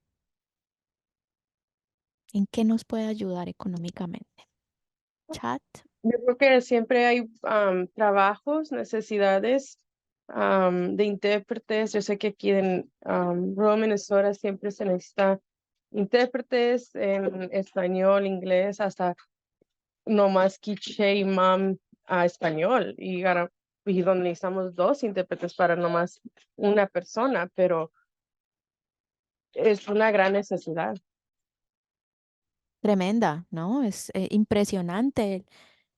¿En qué nos puede ayudar económicamente? Chat. Yo creo que siempre hay trabajos, necesidades de intérpretes. Yo sé que aquí en Rome, Minnesota, siempre se necesita intérpretes en español, inglés, hasta no más quiché y mam a español. Y donde necesitamos dos intérpretes para no más una persona, pero es una gran necesidad. Tremenda, ¿no? Es impresionante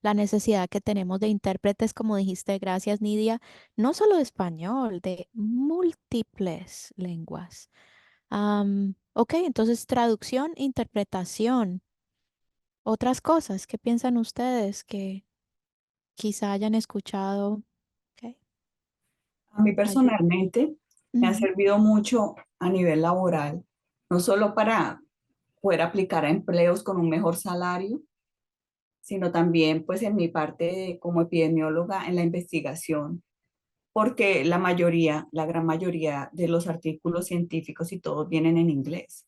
la necesidad que tenemos de intérpretes, como dijiste, gracias Nidia, no solo de español, de múltiples lenguas. Ok, entonces traducción, interpretación, otras cosas, ¿qué piensan ustedes que quizá hayan escuchado? Ok, A mí ¿alguien? personalmente me ha Ujú. servido mucho a nivel laboral, no solo para poder aplicar a empleos con un mejor salario, sino también pues en mi parte como epidemióloga en la investigación, porque la gran mayoría de los artículos científicos y todos vienen en inglés.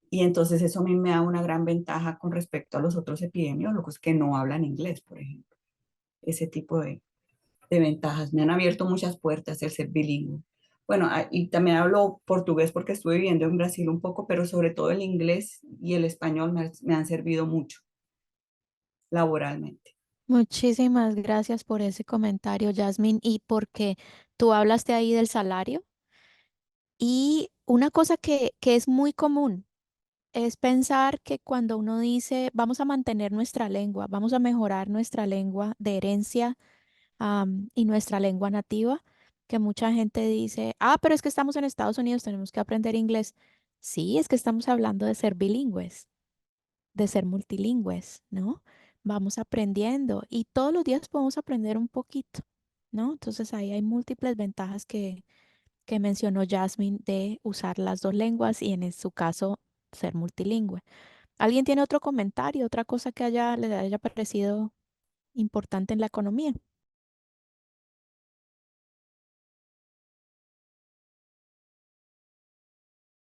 Y entonces eso a mí me da una gran ventaja con respecto a los otros epidemiólogos que no hablan inglés, por ejemplo. Ese tipo de ventajas. Me han abierto muchas puertas el ser bilingüe. Bueno, y también hablo portugués porque estuve viviendo en Brasil un poco, pero sobre todo el inglés y el español me han servido mucho laboralmente. Muchísimas gracias por ese comentario, Jasmine, y porque tú hablaste ahí del salario. Y una cosa que es muy común es pensar que cuando uno dice vamos a mantener nuestra lengua, vamos a mejorar nuestra lengua de herencia, y nuestra lengua nativa, que mucha gente dice, pero es que estamos en Estados Unidos, tenemos que aprender inglés. Sí, es que estamos hablando de ser bilingües, de ser multilingües, ¿no? Vamos aprendiendo y todos los días podemos aprender un poquito, ¿no? Entonces ahí hay múltiples ventajas que mencionó Jasmine de usar las dos lenguas y en su caso ser multilingüe. ¿Alguien tiene otro comentario, otra cosa que le haya parecido importante en la economía?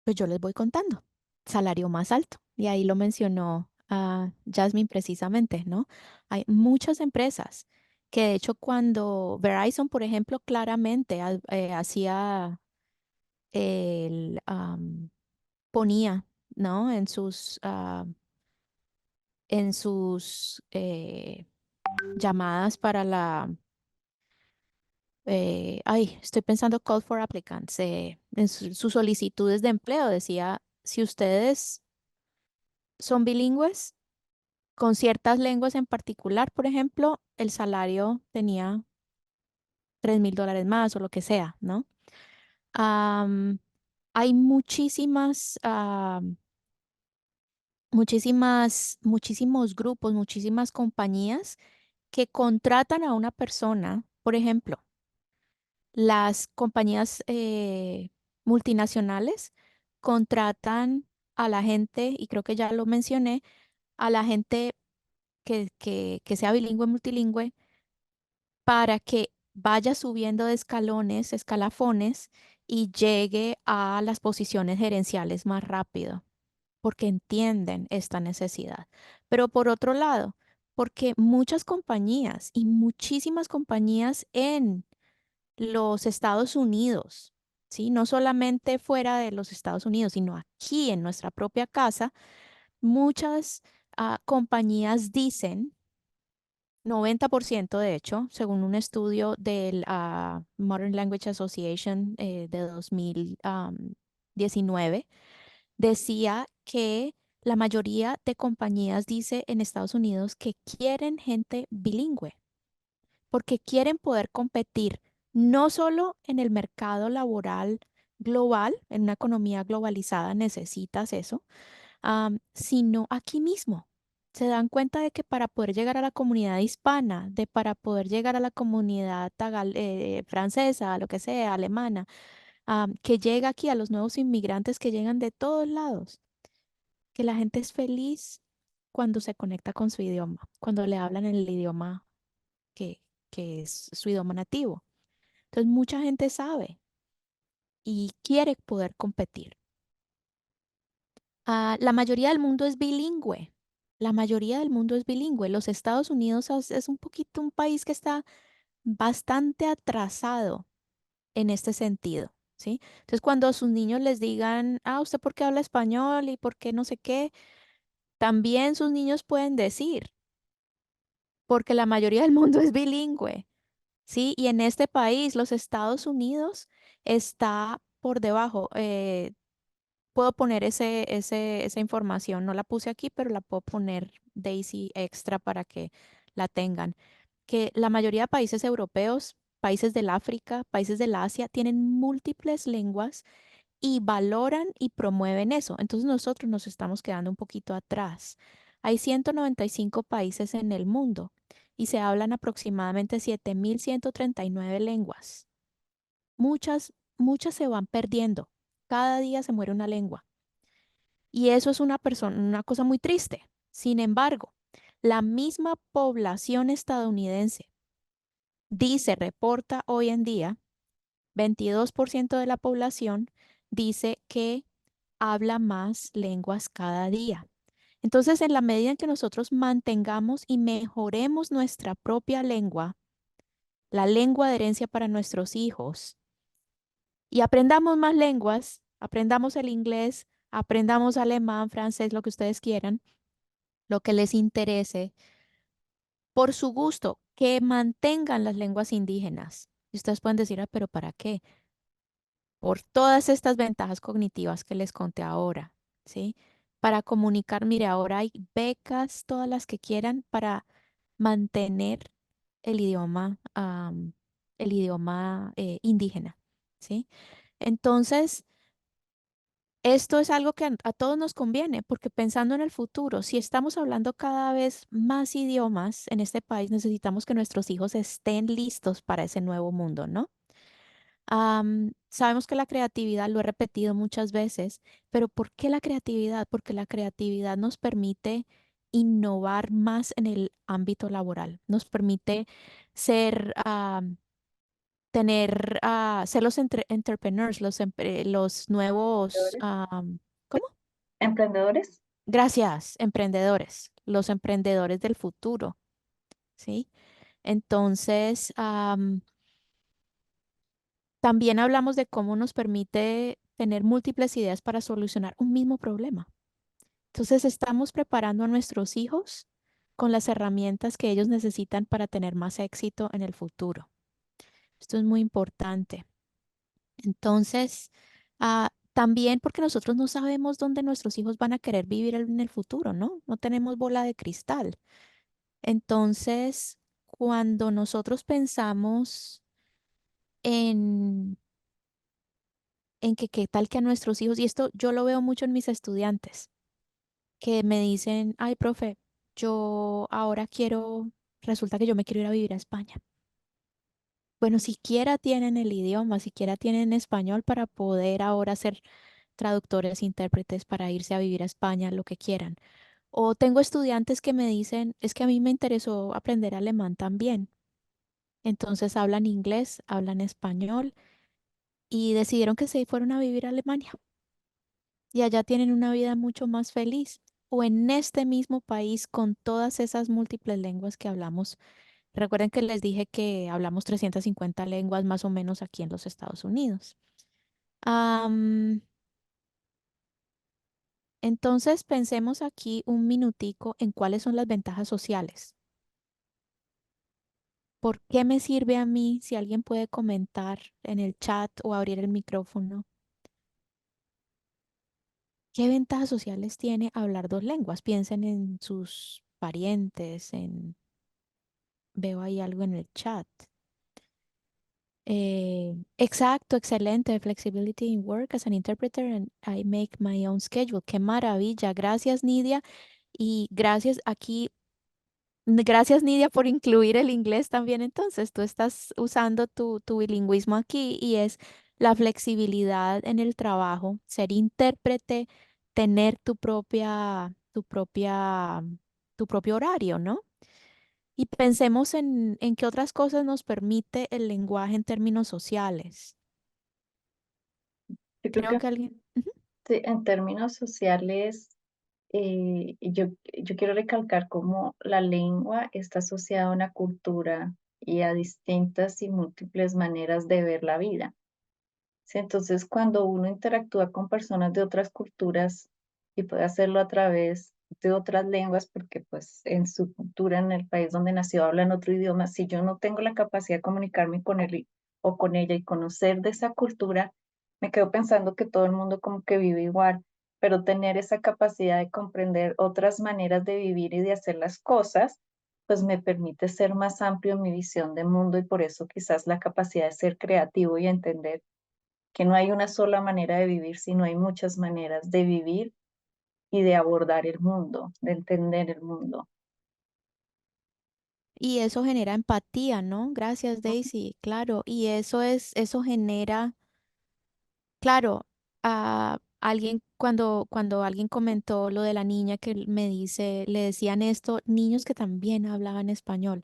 Pues yo les voy contando. Salario más alto. Y ahí lo mencionó Jasmine precisamente, ¿no? Hay muchas empresas que de hecho cuando Verizon, por ejemplo, claramente hacía ponía, ¿no? En sus llamadas para estoy pensando call for applicants, en sus solicitudes de empleo decía, si ustedes son bilingües con ciertas lenguas en particular, por ejemplo, el salario tenía $3,000 más o lo que sea, ¿no? Am, Hay muchísimos grupos, muchísimas compañías que contratan a una persona, por ejemplo, las compañías multinacionales contratan a la gente, y creo que ya lo mencioné, a la gente que sea bilingüe, multilingüe, para que vaya subiendo de escalones, escalafones y llegue a las posiciones gerenciales más rápido, porque entienden esta necesidad. Pero por otro lado, porque muchas compañías y muchísimas compañías en los Estados Unidos, ¿sí? No solamente fuera de los Estados Unidos, sino aquí en nuestra propia casa, muchas compañías dicen, 90% de hecho, según un estudio del Modern Language Association de 2019, decía que la mayoría de compañías dice en Estados Unidos que quieren gente bilingüe porque quieren poder competir no solo en el mercado laboral global, en una economía globalizada necesitas eso, sino aquí mismo. Se dan cuenta de que para poder llegar a la comunidad hispana, para poder llegar a la comunidad francesa, lo que sea, alemana, que llega aquí a los nuevos inmigrantes que llegan de todos lados, que la gente es feliz cuando se conecta con su idioma, cuando le hablan en el idioma que, que es su idioma nativo. Entonces, mucha gente sabe y quiere poder competir. La mayoría del mundo es bilingüe. La mayoría del mundo es bilingüe. Los Estados Unidos es un poquito un país que está bastante atrasado en este sentido, ¿sí? Entonces, cuando a sus niños les digan, ¿usted por qué habla español y por qué no sé qué? También sus niños pueden decir, porque la mayoría del mundo es bilingüe. Sí, y en este país, los Estados Unidos, está por debajo. Puedo poner esa información, no la puse aquí, pero la puedo poner Daisy extra para que la tengan. Que la mayoría de países europeos, países del África, países del Asia, tienen múltiples lenguas y valoran y promueven eso. Entonces nosotros nos estamos quedando un poquito atrás. Hay 195 países en el mundo y se hablan aproximadamente 7,139 lenguas. Muchas se van perdiendo. Cada día se muere una lengua. Y eso es una cosa muy triste. Sin embargo, la misma población estadounidense reporta hoy en día, 22% de la población dice que habla más lenguas cada día. Entonces, en la medida en que nosotros mantengamos y mejoremos nuestra propia lengua, la lengua de herencia para nuestros hijos, y aprendamos más lenguas, aprendamos el inglés, aprendamos alemán, francés, lo que ustedes quieran, lo que les interese, por su gusto, que mantengan las lenguas indígenas. Y ustedes pueden decir, pero ¿para qué? Por todas estas ventajas cognitivas que les conté ahora, ¿sí? Para comunicar, mire, ahora hay becas, todas las que quieran, para mantener el idioma indígena, ¿sí? Entonces, esto es algo que a todos nos conviene, porque pensando en el futuro, si estamos hablando cada vez más idiomas en este país, necesitamos que nuestros hijos estén listos para ese nuevo mundo, ¿no? Sabemos que la creatividad, lo he repetido muchas veces, pero ¿por qué la creatividad? Porque la creatividad nos permite innovar más en el ámbito laboral, nos permite ser ser los entrepreneurs, los nuevos, ¿cómo? ¿Emprendedores? Gracias, emprendedores, los emprendedores del futuro, ¿sí? Entonces, también hablamos de cómo nos permite tener múltiples ideas para solucionar un mismo problema. Entonces, estamos preparando a nuestros hijos con las herramientas que ellos necesitan para tener más éxito en el futuro. Esto es muy importante. Entonces, también porque nosotros no sabemos dónde nuestros hijos van a querer vivir en el futuro, ¿no? No tenemos bola de cristal. Entonces, cuando nosotros pensamos en, en que qué tal que a nuestros hijos, y esto yo lo veo mucho en mis estudiantes, que me dicen, ay, profe, yo ahora resulta que yo me quiero ir a vivir a España. Bueno, siquiera tienen el idioma, siquiera tienen español para poder ahora ser traductores, intérpretes para irse a vivir a España, lo que quieran. O tengo estudiantes que me dicen, es que a mí me interesó aprender alemán también. Entonces hablan inglés, hablan español y decidieron que se fueron a vivir a Alemania y allá tienen una vida mucho más feliz. O en este mismo país con todas esas múltiples lenguas que hablamos. Recuerden que les dije que hablamos 350 lenguas más o menos aquí en los Estados Unidos. Am, entonces pensemos aquí un minutico en cuáles son las ventajas sociales. ¿Por qué me sirve a mí si alguien puede comentar en el chat o abrir el micrófono? ¿Qué ventajas sociales tiene hablar dos lenguas? Piensen en sus parientes, veo ahí algo en el chat. Exacto, excelente. Flexibility in work as an interpreter and I make my own schedule. Qué maravilla. Gracias, Nidia. Y gracias aquí. Gracias, Nidia, por incluir el inglés también. Entonces, tú estás usando tu bilingüismo aquí y es la flexibilidad en el trabajo, ser intérprete, tener tu propio horario, ¿no? Y pensemos en qué otras cosas nos permite el lenguaje en términos sociales. Yo creo Creo que que alguien... Ujú. sí, en términos sociales, yo quiero recalcar cómo la lengua está asociada a una cultura y a distintas y múltiples maneras de ver la vida. Sí, entonces, cuando uno interactúa con personas de otras culturas y puede hacerlo a través de otras lenguas, porque pues en su cultura, en el país donde nació, hablan otro idioma, si yo no tengo la capacidad de comunicarme con él o con ella y conocer de esa cultura, me quedo pensando que todo el mundo como que vive igual, pero tener esa capacidad de comprender otras maneras de vivir y de hacer las cosas, pues me permite ser más amplio en mi visión de mundo y por eso quizás la capacidad de ser creativo y entender que no hay una sola manera de vivir, sino hay muchas maneras de vivir y de abordar el mundo, de entender el mundo. Y eso genera empatía, ¿no? Gracias, Daisy. Claro. Y eso genera, claro, a alguien cuando alguien comentó lo de la niña que me dice, le decían esto, niños que también hablaban español.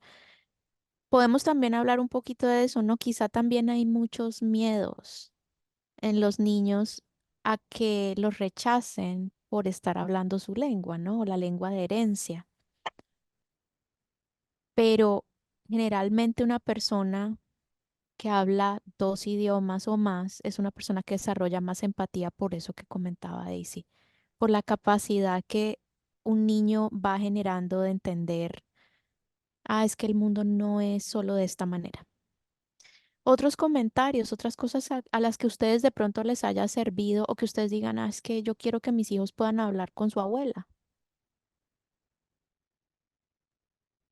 Podemos también hablar un poquito de eso, ¿no? Quizá también hay muchos miedos en los niños a que los rechacen por estar hablando su lengua, ¿no? La lengua de herencia. Pero generalmente una persona que habla dos idiomas o más es una persona que desarrolla más empatía por eso que comentaba Daisy, por la capacidad que un niño va generando de entender, es que el mundo no es solo de esta manera. Otros comentarios, otras cosas a las que ustedes de pronto les haya servido o que ustedes digan, es que yo quiero que mis hijos puedan hablar con su abuela.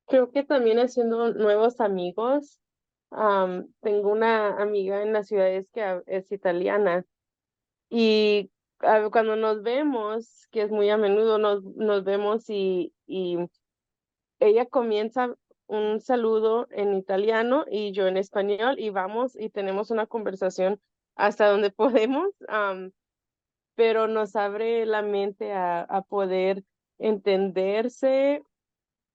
Creo que también haciendo nuevos amigos. Tengo una amiga en la ciudad es que es italiana y cuando nos vemos, que es muy a menudo, nos vemos y ella comienza un saludo en italiano y yo en español y vamos y tenemos una conversación hasta donde podemos, pero nos abre la mente a poder entenderse,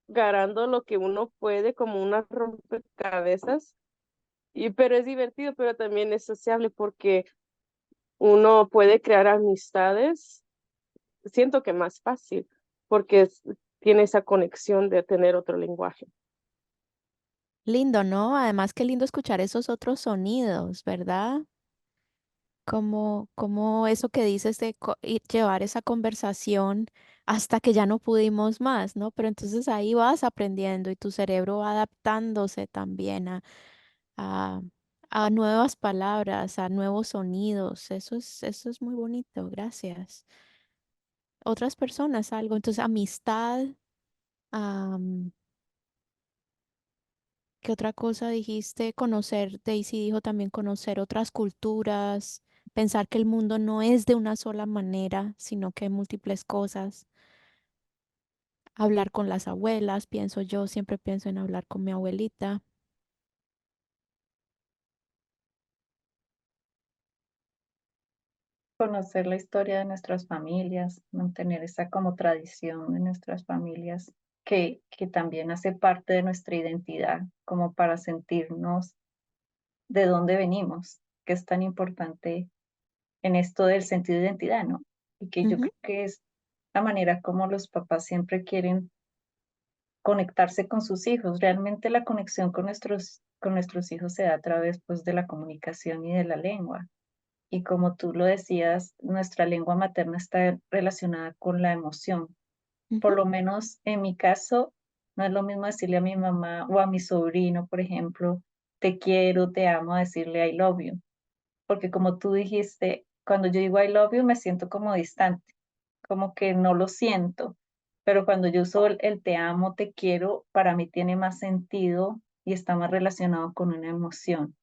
ganando lo que uno puede como unas rompecabezas pero es divertido, pero también es sociable porque uno puede crear amistades, siento que más fácil, porque tiene esa conexión de tener otro lenguaje. Lindo, ¿no? Además, qué lindo escuchar esos otros sonidos, ¿verdad? Como eso que dices de llevar esa conversación hasta que ya no pudimos más, ¿no? Pero entonces ahí vas aprendiendo y tu cerebro va adaptándose también a, a nuevas palabras, a nuevos sonidos. Eso es muy bonito, gracias. Otras personas, algo. Entonces, amistad. am, ¿Qué otra cosa dijiste? Conocer, Daisy dijo también conocer otras culturas, pensar que el mundo no es de una sola manera, sino que hay múltiples cosas. Hablar con las abuelas, pienso yo, siempre pienso en hablar con mi abuelita. Conocer la historia de nuestras familias, mantener esa como tradición de nuestras familias, que también hace parte de nuestra identidad, como para sentirnos de dónde venimos, que es tan importante en esto del sentido de identidad, ¿no? Y que yo Ujú, creo que es la manera como los papás siempre quieren conectarse con sus hijos. Realmente la conexión con nuestros hijos se da a través pues, de la comunicación y de la lengua. Y como tú lo decías, nuestra lengua materna está relacionada con la emoción. Por ujú. lo menos en mi caso, no es lo mismo decirle a mi mamá o a mi sobrino, por ejemplo, te quiero, te amo, a decirle I love you. Porque como tú dijiste, cuando yo digo I love you me siento como distante, como que no lo siento. Pero cuando yo uso el te amo, te quiero, para mí tiene más sentido y está más relacionado con una emoción.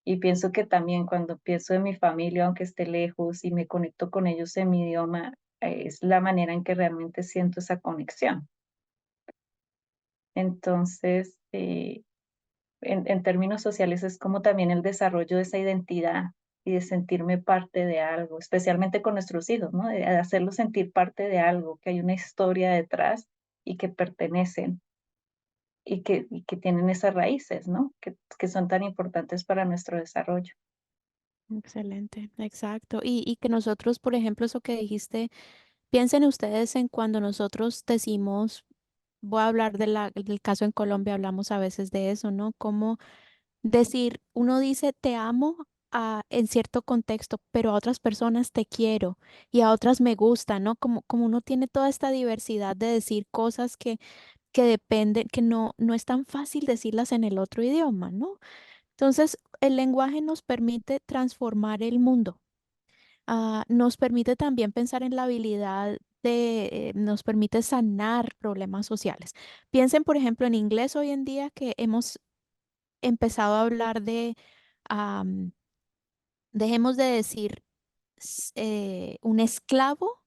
Y pienso que también cuando pienso en mi familia, aunque esté lejos y me conecto con ellos en mi idioma, es la manera en que realmente siento esa conexión. Entonces, en términos sociales es como también el desarrollo de esa identidad y de sentirme parte de algo, especialmente con nuestros hijos, ¿no? De hacerlos sentir parte de algo, que hay una historia detrás y que pertenecen y que tienen esas raíces, ¿no? Que son tan importantes para nuestro desarrollo. Excelente, exacto. Y que nosotros, por ejemplo, eso que dijiste, piensen ustedes en cuando nosotros decimos, voy a hablar del caso en Colombia, hablamos a veces de eso, ¿no? Como decir, uno dice te amo en cierto contexto, pero a otras personas te quiero y a otras me gusta, ¿no? Como uno tiene toda esta diversidad de decir cosas que dependen, que no es tan fácil decirlas en el otro idioma, ¿no? Entonces, el lenguaje nos permite transformar el mundo. Nos permite también pensar en la habilidad nos permite sanar problemas sociales. Piensen, por ejemplo, en inglés hoy en día que hemos empezado a hablar de, am, dejemos de decir un esclavo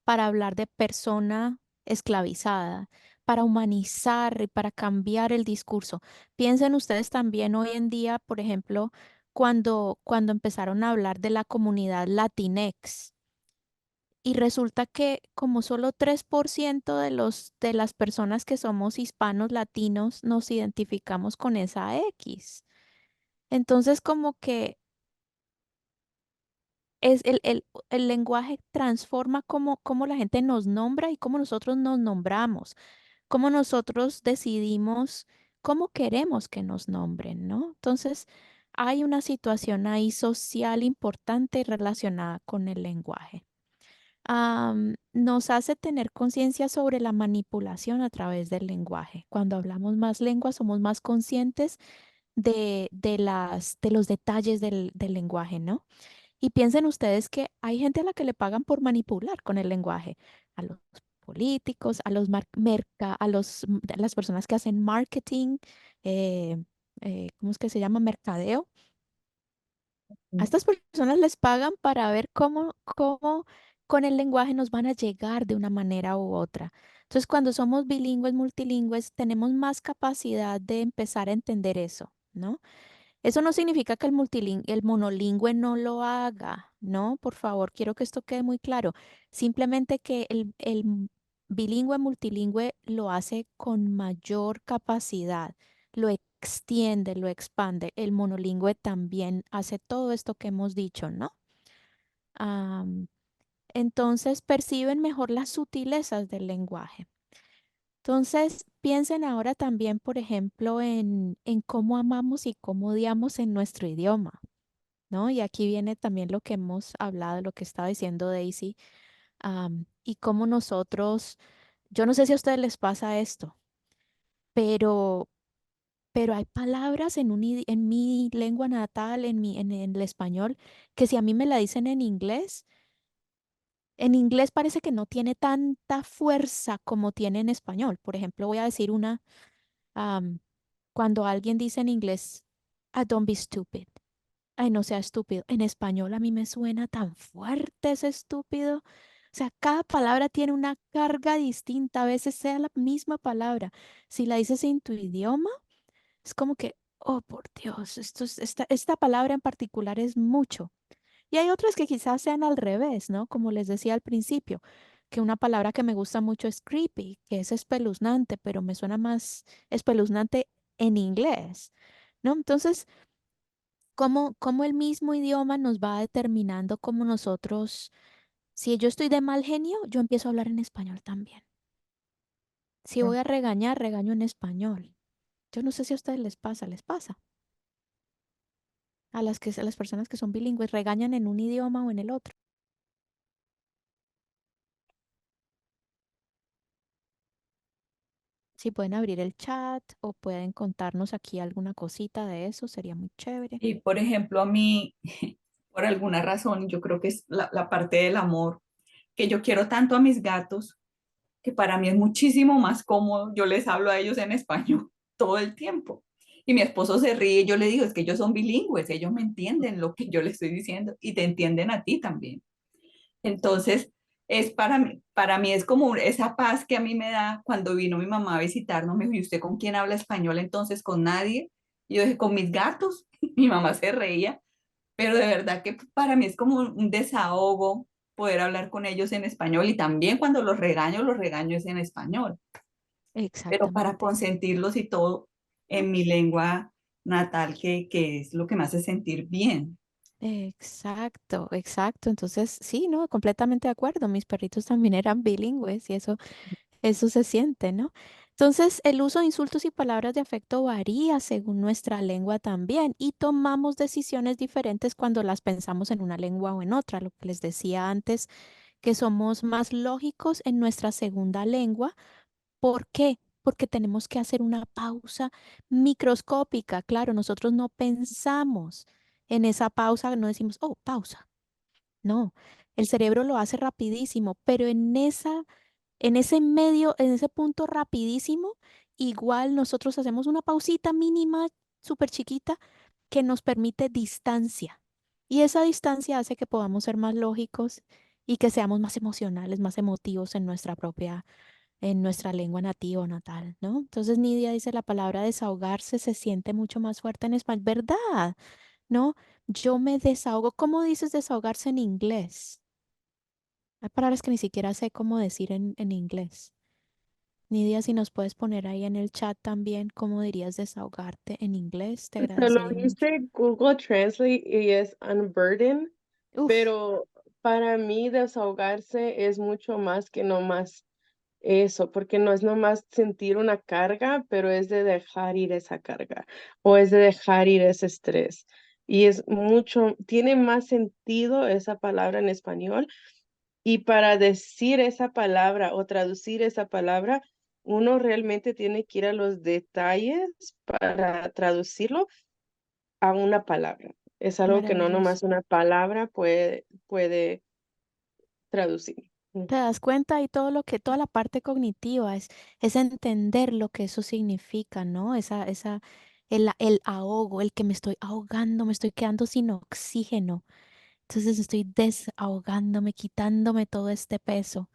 para hablar de persona esclavizada, para humanizar y para cambiar el discurso. Piensen ustedes también hoy en día, por ejemplo, cuando empezaron a hablar de la comunidad Latinx. Y resulta que como solo 3% de las personas que somos hispanos latinos nos identificamos con esa X. Entonces, como que es el lenguaje transforma cómo la gente nos nombra y cómo nosotros nos nombramos, cómo nosotros decidimos cómo queremos que nos nombren, ¿no? Entonces, hay una situación ahí social importante relacionada con el lenguaje. Nos hace tener conciencia sobre la manipulación a través del lenguaje. Cuando hablamos más lenguas, somos más conscientes de los detalles del lenguaje, ¿no? Y piensen ustedes que hay gente a la que le pagan por manipular con el lenguaje, a los políticos, a a las personas que hacen marketing, eh, ¿cómo es que se llama? Mercadeo. A estas personas les pagan para ver cómo con el lenguaje nos van a llegar de una manera u otra. Entonces, cuando somos bilingües, multilingües, tenemos más capacidad de empezar a entender eso, ¿no? Eso no significa que el monolingüe no lo haga, ¿no? Por favor, quiero que esto quede muy claro. Simplemente que el bilingüe multilingüe lo hace con mayor capacidad. lo extiende, lo expande. El monolingüe también hace todo esto que hemos dicho, ¿no? Am, entonces perciben mejor las sutilezas del lenguaje. Entonces, piensen ahora también, por ejemplo, en cómo amamos y cómo odiamos en nuestro idioma, ¿no? Y aquí viene también lo que hemos hablado, lo que estaba diciendo Daisy, y cómo nosotros, yo no sé si a ustedes les pasa esto, pero, pero hay palabras en mi lengua natal, en el español, que si a mí me la dicen en inglés parece que no tiene tanta fuerza como tiene en español. Por ejemplo, voy a decir una, am, cuando alguien dice en inglés, don't be stupid. Ay, no sea estúpido. En español a mí me suena tan fuerte ese estúpido. O sea, cada palabra tiene una carga distinta. A veces sea la misma palabra. Si la dices en tu idioma, es como que, oh, por Dios, esta palabra en particular es mucho. Y hay otras que quizás sean al revés, ¿no? Como les decía al principio, que una palabra que me gusta mucho es creepy, que es espeluznante, pero me suena más espeluznante en inglés, ¿no? Entonces, cómo el mismo idioma nos va determinando cómo nosotros, si yo estoy de mal genio, yo empiezo a hablar en español también. Si voy a regañar, regaño en español. Yo no sé si a ustedes les pasa. A las personas que son bilingües regañan en un idioma o en el otro. Si pueden abrir el chat o pueden contarnos aquí alguna cosita de eso, sería muy chévere. Y por ejemplo, a mí, por alguna razón, yo creo que es la parte del amor, que yo quiero tanto a mis gatos, que para mí es muchísimo más cómodo. Yo les hablo a ellos en español todo el tiempo. Y mi esposo se ríe, yo le digo, es que ellos son bilingües, ellos me entienden lo que yo les estoy diciendo y te entienden a ti también. Entonces, es para mí es como esa paz que a mí me da cuando vino mi mamá a visitarnos. Me dijo, ¿y usted con quién habla español entonces? ¿Con nadie? Y yo dije, con mis gatos. Mi mamá se reía, pero de verdad que para mí es como un desahogo poder hablar con ellos en español y también cuando los regaño es en español, pero para Exactamente. consentirlos y todo en mi lengua natal, que es lo que me hace sentir bien. Exacto, exacto. Entonces, sí, no, completamente de acuerdo. Mis perritos también eran bilingües y eso se siente, ¿no? Entonces, el uso de insultos y palabras de afecto varía según nuestra lengua también y tomamos decisiones diferentes cuando las pensamos en una lengua o en otra. Lo que les decía antes, que somos más lógicos en nuestra segunda lengua. ¿Por qué? Porque tenemos que hacer una pausa microscópica. Claro, nosotros no pensamos en esa pausa, no decimos, oh, pausa. No, el cerebro lo hace rapidísimo, pero en ese medio, en ese punto rapidísimo, igual nosotros hacemos una pausita mínima, súper chiquita, que nos permite distancia. Y esa distancia hace que podamos ser más lógicos y que seamos más emocionales, más emotivos en nuestra lengua nativa o natal, ¿no? Entonces Nidia dice la palabra desahogarse se siente mucho más fuerte en español, ¿verdad? ¿No? Yo me desahogo. ¿Cómo dices desahogarse en inglés? Hay palabras que ni siquiera sé cómo decir en inglés. Nidia, si nos puedes poner ahí en el chat también cómo dirías desahogarte en inglés, te Se lo agradecería mucho. dice Google Translate y es unburden, Uf, pero para mí desahogarse es mucho más que nomás eso, porque no es nomás sentir una carga, pero es de dejar ir esa carga o es de dejar ir ese estrés. Y es mucho, tiene más sentido esa palabra en español. Y para decir esa palabra o traducir esa palabra, uno realmente tiene que ir a los detalles para traducirlo a una palabra. Es algo que no maravilloso. nomás una palabra puede traducir. Te das cuenta y todo lo que, toda la parte cognitiva es entender lo que eso significa, ¿no? El ahogo, el que me estoy ahogando, me estoy quedando sin oxígeno. Entonces estoy desahogándome, quitándome todo este peso.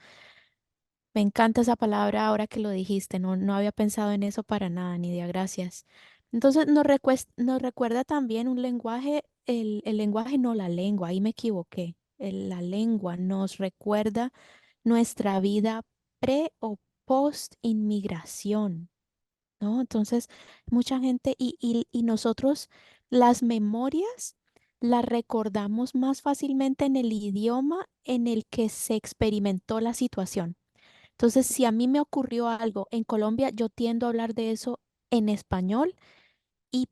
Me encanta esa palabra ahora que lo dijiste, no había pensado en eso para nada, Nidia, gracias. Entonces nos recuerda también un lenguaje, el lenguaje no la lengua, ahí me equivoqué. La lengua nos recuerda nuestra vida pre o post inmigración. ¿no? Entonces, mucha gente y nosotros las memorias las recordamos más fácilmente en el idioma en el que se experimentó la situación. Entonces, si a mí me ocurrió algo en Colombia, yo tiendo a hablar de eso en español y,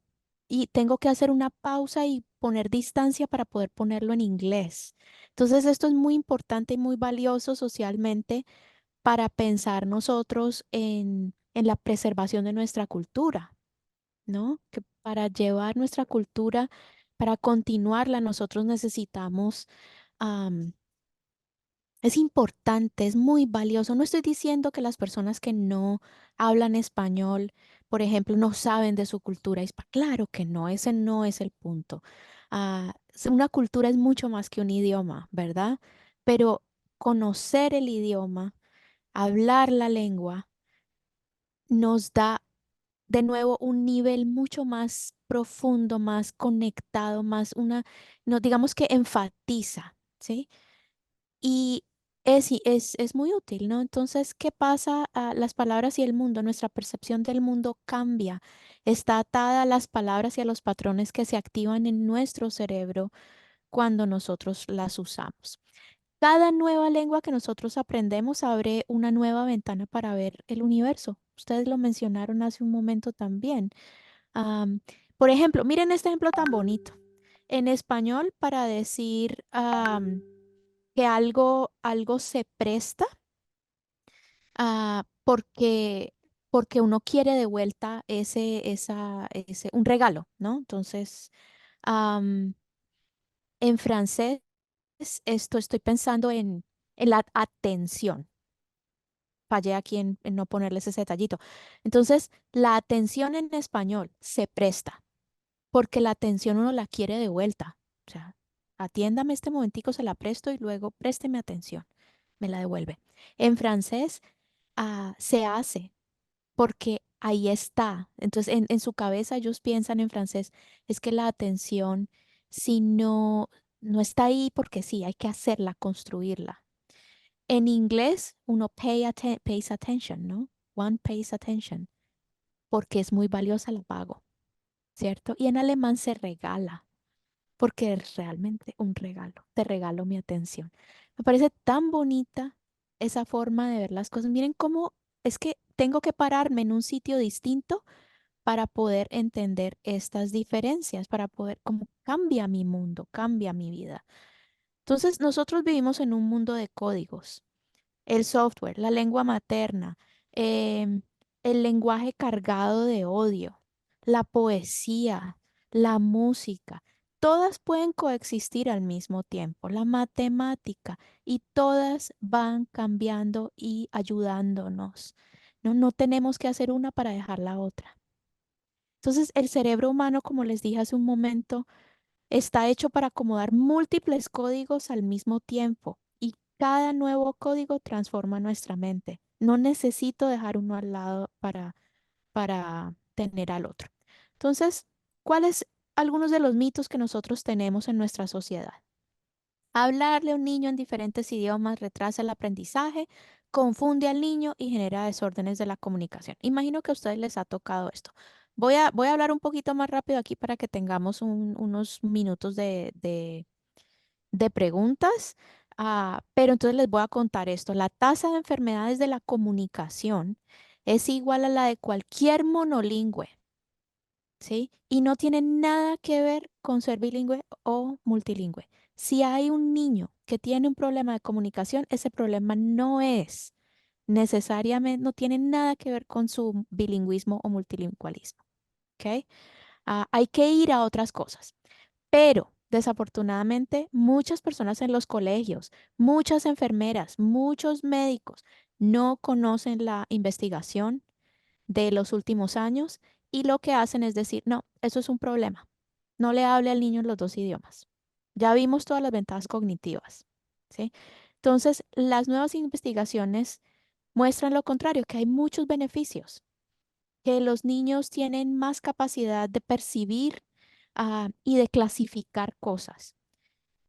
y tengo que hacer una pausa y poner distancia para poder ponerlo en inglés. Entonces, esto es muy importante y muy valioso socialmente para pensar nosotros en la preservación de nuestra cultura, ¿no? Que para llevar nuestra cultura, para continuarla, nosotros necesitamos, es importante, es muy valioso. No estoy diciendo que las personas que no hablan español, por ejemplo, no saben de su cultura hispana. Claro que no, ese no es el punto. Una cultura es mucho más que un idioma, ¿verdad? Pero conocer el idioma, hablar la lengua, nos da de nuevo un nivel mucho más profundo, más conectado, más no digamos que enfatiza, ¿sí? Y es muy útil, ¿no? Entonces, ¿qué pasa? Las palabras y el mundo, nuestra percepción del mundo cambia. Está atada a las palabras y a los patrones que se activan en nuestro cerebro cuando nosotros las usamos. Cada nueva lengua que nosotros aprendemos abre una nueva ventana para ver el universo. Ustedes lo mencionaron hace un momento también. Am, por ejemplo, miren este ejemplo tan bonito. En español, para decir que algo se presta porque uno quiere de vuelta un regalo, ¿no? Entonces, am, en francés, esto estoy pensando en la atención. Fallé aquí en no ponerles ese detallito. Entonces, la atención en español se presta porque la atención uno la quiere de vuelta. O sea, atiéndame este momentico, se la presto y luego présteme atención, me la devuelve. En francés, se hace porque ahí está. Entonces, en su cabeza ellos piensan en francés, es que la atención, si no está ahí porque sí, hay que hacerla, construirla. En inglés, uno pays attention, ¿no? One pays attention, porque es muy valiosa, la pago, ¿cierto? Y en alemán se regala, porque es realmente un regalo. Te regalo mi atención. Me parece tan bonita esa forma de ver las cosas. Miren cómo es que tengo que pararme en un sitio distinto para poder entender estas diferencias, para poder, cómo cambia mi mundo, cambia mi vida. Entonces, nosotros vivimos en un mundo de códigos, el software, la lengua materna, em, el lenguaje cargado de odio, la poesía, la música, todas pueden coexistir al mismo tiempo, la matemática, y todas van cambiando y ayudándonos. No tenemos que hacer una para dejar la otra. Entonces, el cerebro humano, como les dije hace un momento, está hecho para acomodar múltiples códigos al mismo tiempo y cada nuevo código transforma nuestra mente. No necesito dejar uno al lado para tener al otro. Entonces, ¿cuáles algunos de los mitos que nosotros tenemos en nuestra sociedad? Hablarle a un niño en diferentes idiomas retrasa el aprendizaje, confunde al niño y genera desórdenes de la comunicación. Imagino que a ustedes les ha tocado esto. Voy a hablar un poquito más rápido aquí para que tengamos unos minutos de preguntas, pero entonces les voy a contar esto. La tasa de enfermedades de la comunicación es igual a la de cualquier monolingüe, ¿sí? Y no tiene nada que ver con ser bilingüe o multilingüe. Si hay un niño que tiene un problema de comunicación, ese problema no es necesariamente, no tiene nada que ver con su bilingüismo o multilingüismo, ¿ok? Hay que ir a otras cosas. Pero desafortunadamente, muchas personas en los colegios, muchas enfermeras, muchos médicos no conocen la investigación de los últimos años y lo que hacen es decir, no, eso es un problema. No le hable al niño en los dos idiomas. Ya vimos todas las ventajas cognitivas, ¿sí? Entonces, las nuevas investigaciones muestran lo contrario, que hay muchos beneficios, que los niños tienen más capacidad de percibir y de clasificar cosas,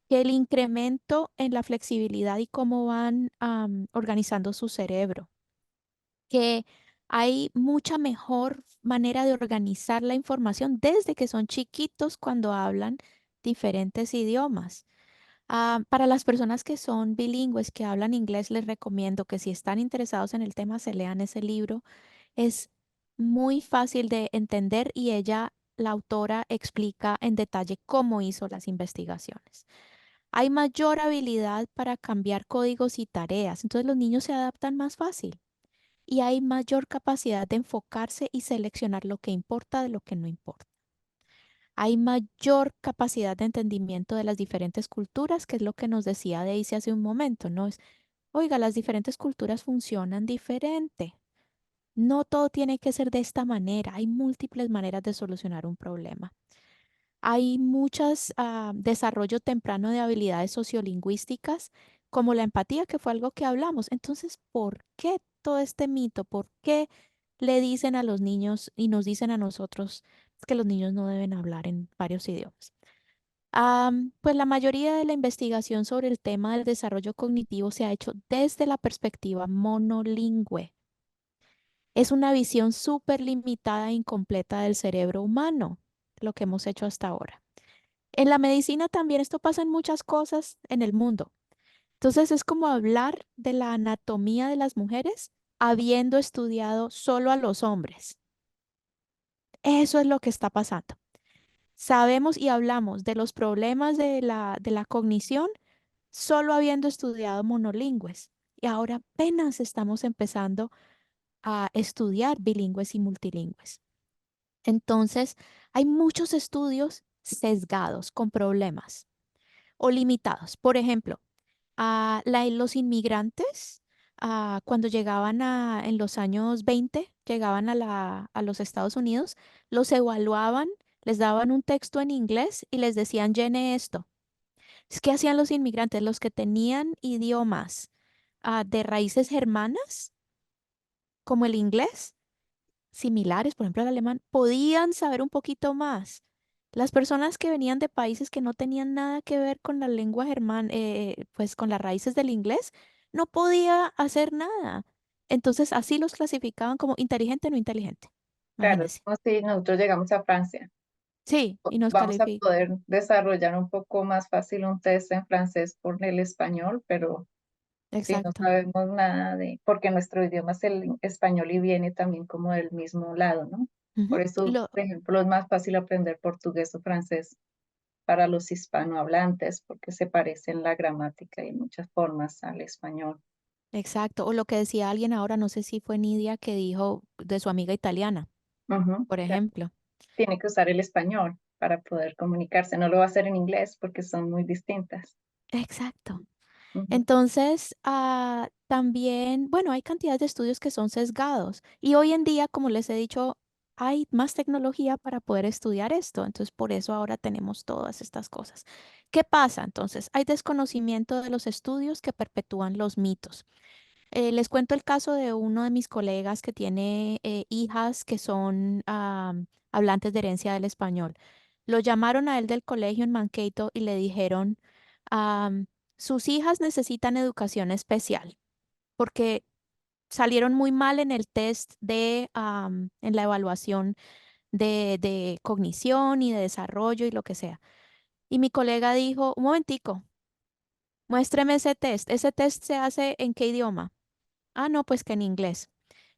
que el incremento en la flexibilidad y cómo van organizando su cerebro, que Hay mucha mejor manera de organizar la información desde que son chiquitos cuando hablan diferentes idiomas. Para las personas que son bilingües, que hablan inglés, les recomiendo que si están interesados en el tema, se lean ese libro. Es muy fácil de entender y ella, la autora, explica en detalle cómo hizo las investigaciones. Hay mayor habilidad para cambiar códigos y tareas, entonces los niños se adaptan más fácil y hay mayor capacidad de enfocarse y seleccionar lo que importa de lo que no importa. Hay mayor capacidad de entendimiento de las diferentes culturas, que es lo que nos decía Daisy hace un momento, ¿no? Oiga, las diferentes culturas funcionan diferente. No todo tiene que ser de esta manera. Hay múltiples maneras de solucionar un problema. Hay muchas desarrollo temprano de habilidades sociolingüísticas, como la empatía, que fue algo que hablamos. Entonces, ¿por qué todo este mito? ¿Por qué le dicen a los niños y nos dicen a nosotros que los niños no deben hablar en varios idiomas? Pues la mayoría de la investigación sobre el tema del desarrollo cognitivo se ha hecho desde la perspectiva monolingüe. Es una visión súper limitada e incompleta del cerebro humano, lo que hemos hecho hasta ahora. En la medicina también esto pasa en muchas cosas en el mundo. Entonces es como hablar de la anatomía de las mujeres habiendo estudiado solo a los hombres. Eso es lo que está pasando. Sabemos y hablamos de los problemas de la cognición solo habiendo estudiado monolingües. Y ahora apenas estamos empezando a estudiar bilingües y multilingües. Entonces, hay muchos estudios sesgados con problemas o limitados. Por ejemplo, los inmigrantes, cuando llegaban en los años 20, llegaban a los Estados Unidos, los evaluaban, les daban un texto en inglés y les decían, llene esto. ¿Qué hacían los inmigrantes? Los que tenían idiomas de raíces germanas, como el inglés, similares, por ejemplo, al alemán, podían saber un poquito más. Las personas que venían de países que no tenían nada que ver con la lengua germana, pues con las raíces del inglés, no podía hacer nada. Entonces, así los clasificaban como inteligente o no inteligente. Claro, es Imagínense. como si nosotros llegamos a Francia. Sí, y nos Vamos a califican. poder desarrollar un poco más fácil un test en francés por el español, pero si no Exacto. sabemos nada porque nuestro idioma es el español y viene también como del mismo lado, ¿no? Ujú. Por eso, por ejemplo, es más fácil aprender portugués o francés para los hispanohablantes, porque se parece en la gramática y en muchas formas al español. Exacto. O lo que decía alguien ahora, no sé si fue Nidia, que dijo de su amiga italiana, Ujú, por claro. ejemplo. Tiene que usar el español para poder comunicarse, no lo va a hacer en inglés porque son muy distintas. Exacto. Ujú, Entonces, también, bueno, hay cantidad de estudios que son sesgados y hoy en día, como les he dicho, hay más tecnología para poder estudiar esto. Entonces, por eso ahora tenemos todas estas cosas. ¿Qué pasa? Entonces, hay desconocimiento de los estudios que perpetúan los mitos. Les cuento el caso de uno de mis colegas que tiene hijas que son hablantes de herencia del español. Lo llamaron a él del colegio en Mankato y le dijeron, am, sus hijas necesitan educación especial porque salieron muy mal en el test en la evaluación de cognición y de desarrollo y lo que sea. Y mi colega dijo, un momentico, muéstreme ese test. ¿Ese test se hace en qué idioma? Ah, no, pues que en inglés.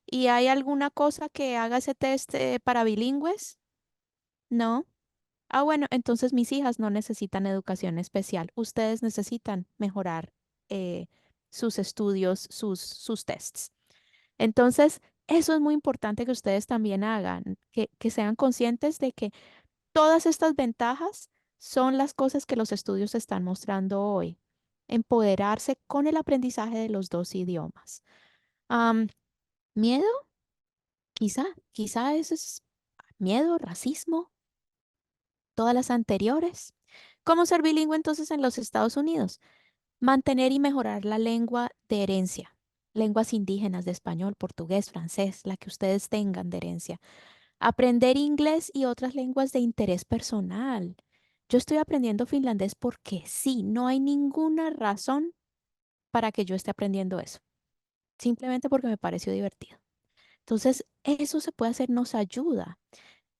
¿Y hay alguna cosa que haga ese test para bilingües? No. Ah, bueno, entonces mis hijas no necesitan educación especial. Ustedes necesitan mejorar eh, sus estudios, sus tests. Entonces, eso es muy importante que ustedes también hagan, que sean conscientes de que todas estas ventajas son las cosas que los estudios están mostrando hoy. Empoderarse con el aprendizaje de los dos idiomas. Am, ¿Miedo? Quizá eso es miedo, racismo, todas las anteriores. ¿Cómo ser bilingüe entonces en los Estados Unidos? Mantener y mejorar la lengua de herencia, lenguas indígenas de español, portugués, francés, la que ustedes tengan de herencia. Aprender inglés y otras lenguas de interés personal. Yo estoy aprendiendo finlandés porque sí, no hay ninguna razón para que yo esté aprendiendo eso. Simplemente porque me pareció divertido. Entonces, eso se puede hacer, nos ayuda.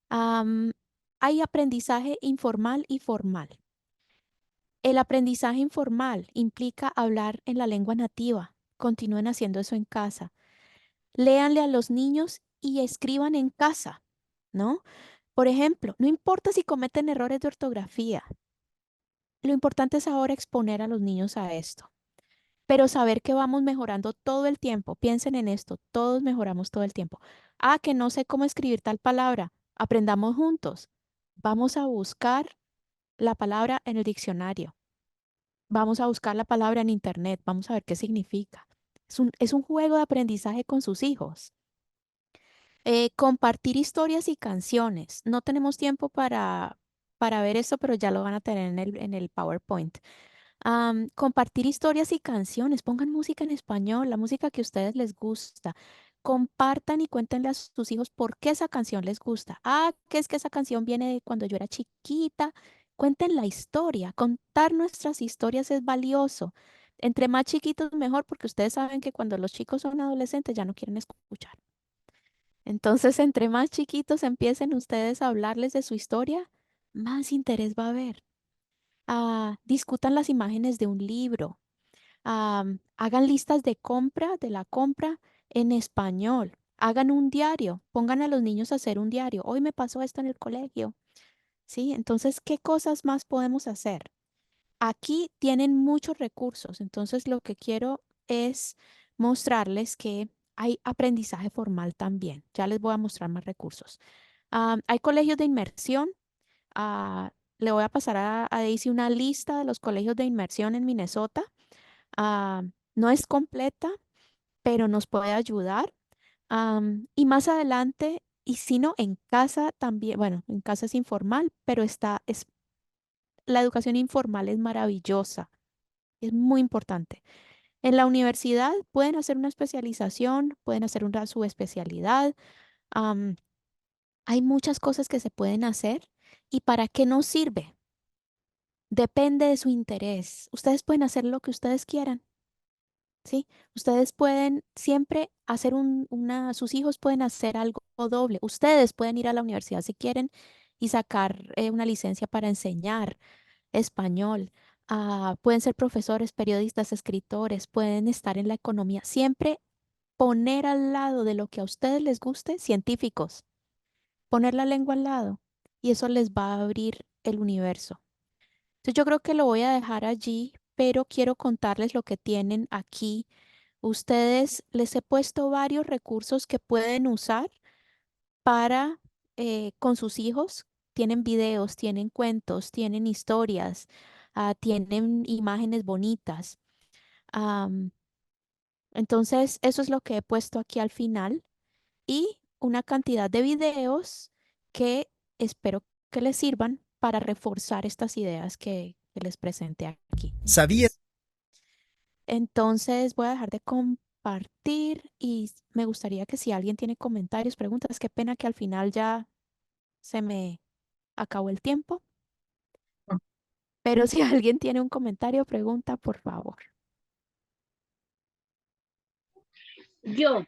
Am, Hay aprendizaje informal y formal. El aprendizaje informal implica hablar en la lengua nativa. Continúen haciendo eso en casa. Léanle a los niños y escriban en casa, ¿no? Por ejemplo, no importa si cometen errores de ortografía. Lo importante es ahora exponer a los niños a esto, pero saber que vamos mejorando todo el tiempo. Piensen en esto, todos mejoramos todo el tiempo. Ah, que no sé cómo escribir tal palabra. Aprendamos juntos. Vamos a buscar la palabra en el diccionario. Vamos a buscar la palabra en internet. Vamos a ver qué significa. Es un juego de aprendizaje con sus hijos. Compartir historias y canciones. No tenemos tiempo para ver eso, pero ya lo van a tener en el PowerPoint. Compartir historias y canciones. Pongan música en español, la música que a ustedes les gusta. Compartan y cuéntenle a sus hijos por qué esa canción les gusta. Ah, que es que esa canción viene de cuando yo era chiquita. Cuenten la historia. Contar nuestras historias es valioso. Entre más chiquitos, mejor, porque ustedes saben que cuando los chicos son adolescentes ya no quieren escuchar. Entonces, entre más chiquitos empiecen ustedes a hablarles de su historia, más interés va a haber. Discutan las imágenes de un libro. Hagan listas de compra, de la compra en español. Hagan un diario. Pongan a los niños a hacer un diario. Hoy me pasó esto en el colegio. ¿Sí? Entonces, ¿qué cosas más podemos hacer? Aquí tienen muchos recursos. Entonces, lo que quiero es mostrarles que hay aprendizaje formal también. Ya les voy a mostrar más recursos. Hay colegios de inmersión. Le voy a pasar a Daisy una lista de los colegios de inmersión en Minnesota. Ah, no es completa, pero nos puede ayudar. Y más adelante, y si no, en casa también, bueno, en casa es informal, pero la educación informal es maravillosa, es muy importante. En la universidad pueden hacer una especialización, pueden hacer una subespecialidad. am, Hay muchas cosas que se pueden hacer. ¿Y para qué nos sirve? Depende de su interés. Ustedes pueden hacer lo que ustedes quieran. ¿Sí? Ustedes pueden siempre hacer sus hijos pueden hacer algo doble. Ustedes pueden ir a la universidad si quieren y sacar una licencia para enseñar español. Pueden ser profesores, periodistas, escritores, pueden estar en la economía. Siempre poner al lado de lo que a ustedes les guste, científicos, poner la lengua al lado y eso les va a abrir el universo. Entonces yo creo que lo voy a dejar allí, pero quiero contarles lo que tienen aquí. Ustedes les he puesto varios recursos que pueden usar para con sus hijos. Tienen videos, tienen cuentos, tienen historias, tienen imágenes bonitas. Am, entonces, eso es lo que he puesto aquí al final y una cantidad de videos que espero que les sirvan para reforzar estas ideas que les presenté aquí. ¿Sabía? Entonces voy a dejar de compartir y me gustaría que si alguien tiene comentarios, preguntas, qué pena que al final ya se me acabó el tiempo, pero si alguien tiene un comentario, pregunta, por favor. Yo,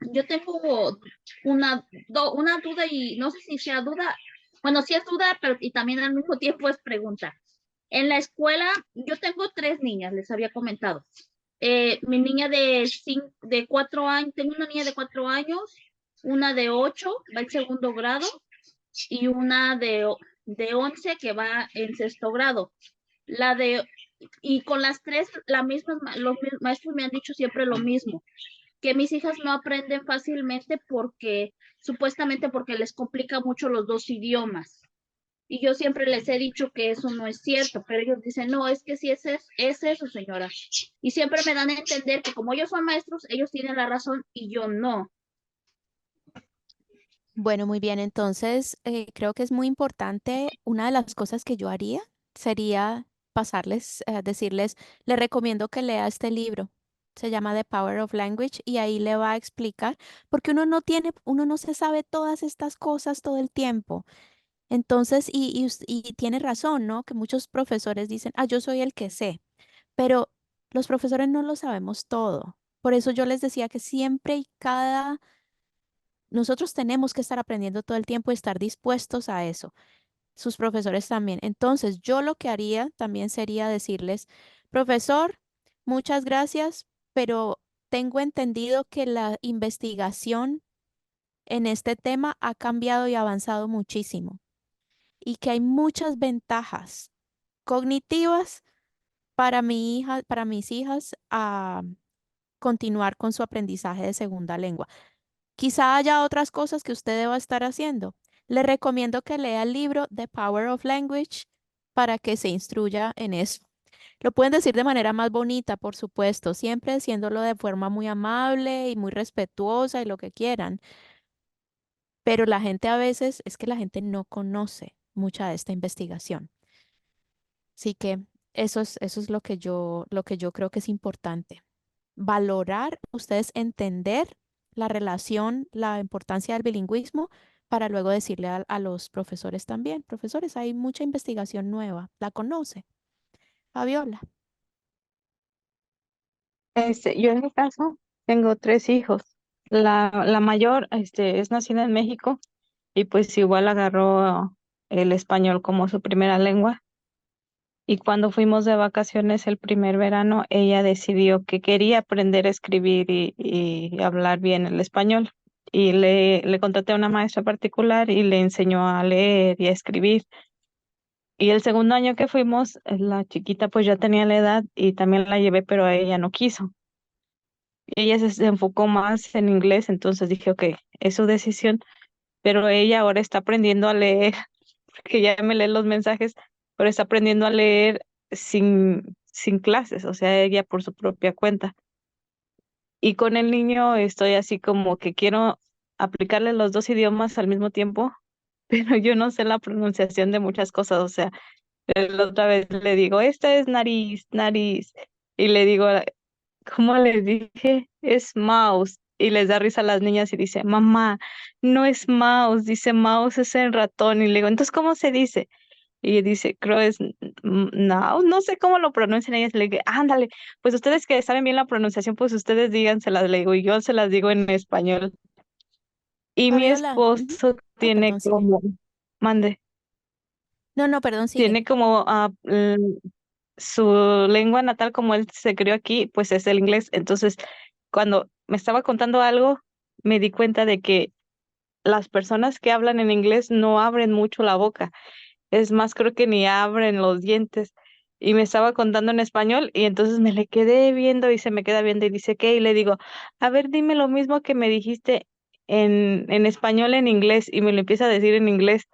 yo tengo una duda y no sé si sea duda, bueno, sí es duda, pero y también al mismo tiempo es pregunta. En la escuela, yo tengo 3 niñas, les había comentado. Mi niña de 4 años, tengo una niña de 4 años, una de 8, va en segundo grado, y una de 11 que va en sexto grado. Y con las 3, los maestros me han dicho siempre lo mismo, que mis hijas no aprenden fácilmente supuestamente porque les complica mucho los 2 idiomas. Y yo siempre les he dicho que eso no es cierto, pero ellos dicen, no, es que sí es eso, señora. Y siempre me dan a entender que como ellos son maestros, ellos tienen la razón y yo no. Bueno, muy bien. Entonces, creo que es muy importante. Una de las cosas que yo haría sería decirles, le recomiendo que lea este libro. Se llama The Power of Language y ahí le va a explicar, porque uno no se sabe todas estas cosas todo el tiempo. Entonces, y tiene razón, ¿no? Que muchos profesores dicen, yo soy el que sé, pero los profesores no lo sabemos todo. Por eso yo les decía que siempre y cada, nosotros tenemos que estar aprendiendo todo el tiempo y estar dispuestos a eso. Sus profesores también. Entonces, yo lo que haría también sería decirles, profesor, muchas gracias, pero tengo entendido que la investigación en este tema ha cambiado y avanzado muchísimo y que hay muchas ventajas cognitivas para mi hija, para mis hijas a continuar con su aprendizaje de segunda lengua. Quizá haya otras cosas que usted deba estar haciendo. Le recomiendo que lea el libro The Power of Language para que se instruya en eso. Lo pueden decir de manera más bonita, por supuesto, siempre diciéndolo de forma muy amable y muy respetuosa y lo que quieran. Pero la gente a veces es que la gente no conoce mucha de esta investigación. Así que eso es lo que yo creo que es importante. Valorar, ustedes entender la relación, la importancia del bilingüismo, para luego decirle a los profesores también, profesores, hay mucha investigación nueva, ¿la conoce? Fabiola. Yo en mi caso tengo 3 hijos. La mayor, es nacida en México y pues igual agarró el español como su primera lengua. Y cuando fuimos de vacaciones el primer verano, ella decidió que quería aprender a escribir y hablar bien el español. Y le contraté a una maestra particular y le enseñó a leer y a escribir. Y el segundo año que fuimos, la chiquita pues ya tenía la edad y también la llevé, pero ella no quiso. Ella se enfocó más en inglés, entonces dije, ok, es su decisión, pero ella ahora está aprendiendo a leer, porque ya me lee los mensajes, pero está aprendiendo a leer sin clases, o sea, ella por su propia cuenta. Y con el niño estoy así como que quiero aplicarle los 2 idiomas al mismo tiempo, pero yo no sé la pronunciación de muchas cosas, o sea, la otra vez le digo, esta es nariz, nariz, y le digo, ¿cómo les dije? Es mouse. Y les da risa a las niñas y dice, mamá, no es mouse, dice mouse es el ratón. Y le digo, entonces, ¿cómo se dice? Y dice, creo es no, no sé cómo lo pronuncian ellas. Le digo, ándale, pues ustedes que saben bien la pronunciación, pues ustedes díganselas, le digo, y yo se las digo en español. Y mi Fabiola. Ujú. esposo Ah, tiene perdón, sigue. como, mande, No, no, perdón, sigue. tiene como su lengua natal, como él se crió aquí, pues es el inglés. Entonces, cuando me estaba contando algo, me di cuenta de que las personas que hablan en inglés no abren mucho la boca. Es más, creo que ni abren los dientes. Y me estaba contando en español y entonces me le quedé viendo y se me queda viendo y dice, ¿qué? Y le digo, a ver, dime lo mismo que me dijiste en español, en inglés. Y me lo empieza a decir en inglés.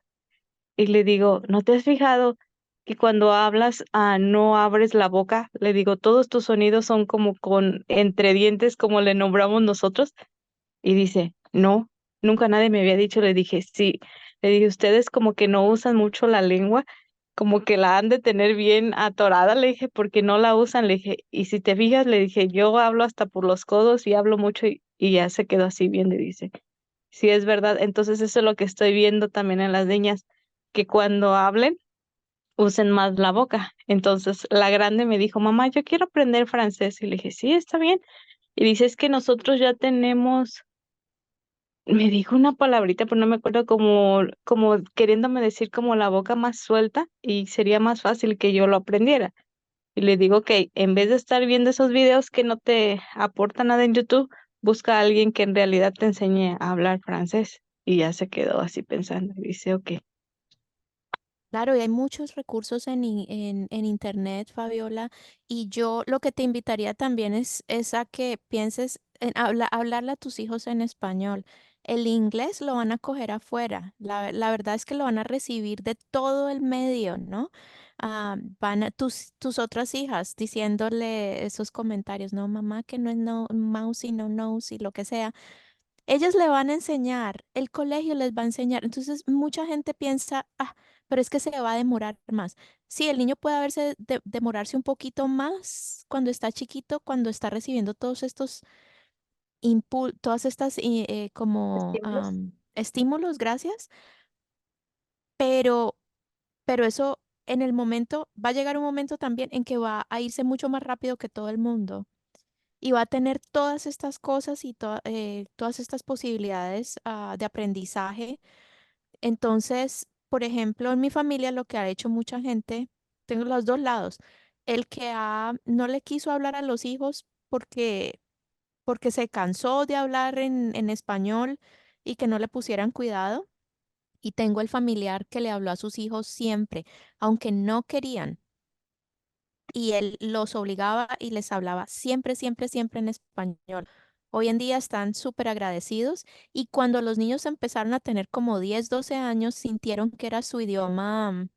Y le digo, ¿no te has fijado que cuando hablas no abres la boca? Le digo, todos tus sonidos son como con entre dientes, como le nombramos nosotros. Y dice, no, nunca nadie me había dicho. Le dije, sí. Le dije, ustedes como que no usan mucho la lengua, como que la han de tener bien atorada. Le dije, porque no la usan. Le dije, y si te fijas, le dije, yo hablo hasta por los codos y hablo mucho y ya se quedó así bien. Le dice, sí, es verdad. Entonces eso es lo que estoy viendo también en las niñas, que cuando hablen, usen más la boca. Entonces la grande me dijo, mamá, yo quiero aprender francés. Y le dije, sí, está bien. Y dice, es que nosotros ya tenemos, me dijo una palabrita, pero no me acuerdo, como queriéndome decir como la boca más suelta y sería más fácil que yo lo aprendiera. Y le digo, ok, en vez de estar viendo esos videos que no te aportan nada en YouTube, busca a alguien que en realidad te enseñe a hablar francés. Y ya se quedó así pensando y dice, ok. Claro, y hay muchos recursos en internet, Fabiola, y yo lo que te invitaría también es a que pienses en hablarle a tus hijos en español. El inglés lo van a coger afuera, la verdad es que lo van a recibir de todo el medio, ¿no? Van a tus otras hijas diciéndole esos comentarios, no, mamá, que no es no mouse y no nose y lo que sea. Ellas le van a enseñar, el colegio les va a enseñar. Entonces, mucha gente piensa, ah, pero es que se va a demorar más. Sí, el niño puede demorarse un poquito más cuando está chiquito, cuando está recibiendo todos estos todas estas como Estímulos. estímulos, gracias, pero, pero eso en el momento, va a llegar un momento también en que va a irse mucho más rápido que todo el mundo. y va a tener todas estas cosas y todas estas posibilidades de aprendizaje. Entonces, por ejemplo, en mi familia lo que ha hecho mucha gente, tengo los dos lados, el que no le quiso hablar a los hijos porque se cansó de hablar en español y que no le pusieran cuidado. Y tengo el familiar que le habló a sus hijos siempre, aunque no querían. Y él los obligaba y les hablaba siempre, siempre, siempre en español. Hoy en día están súper agradecidos y cuando los niños empezaron a tener como 10, 12 años, sintieron que era su idioma,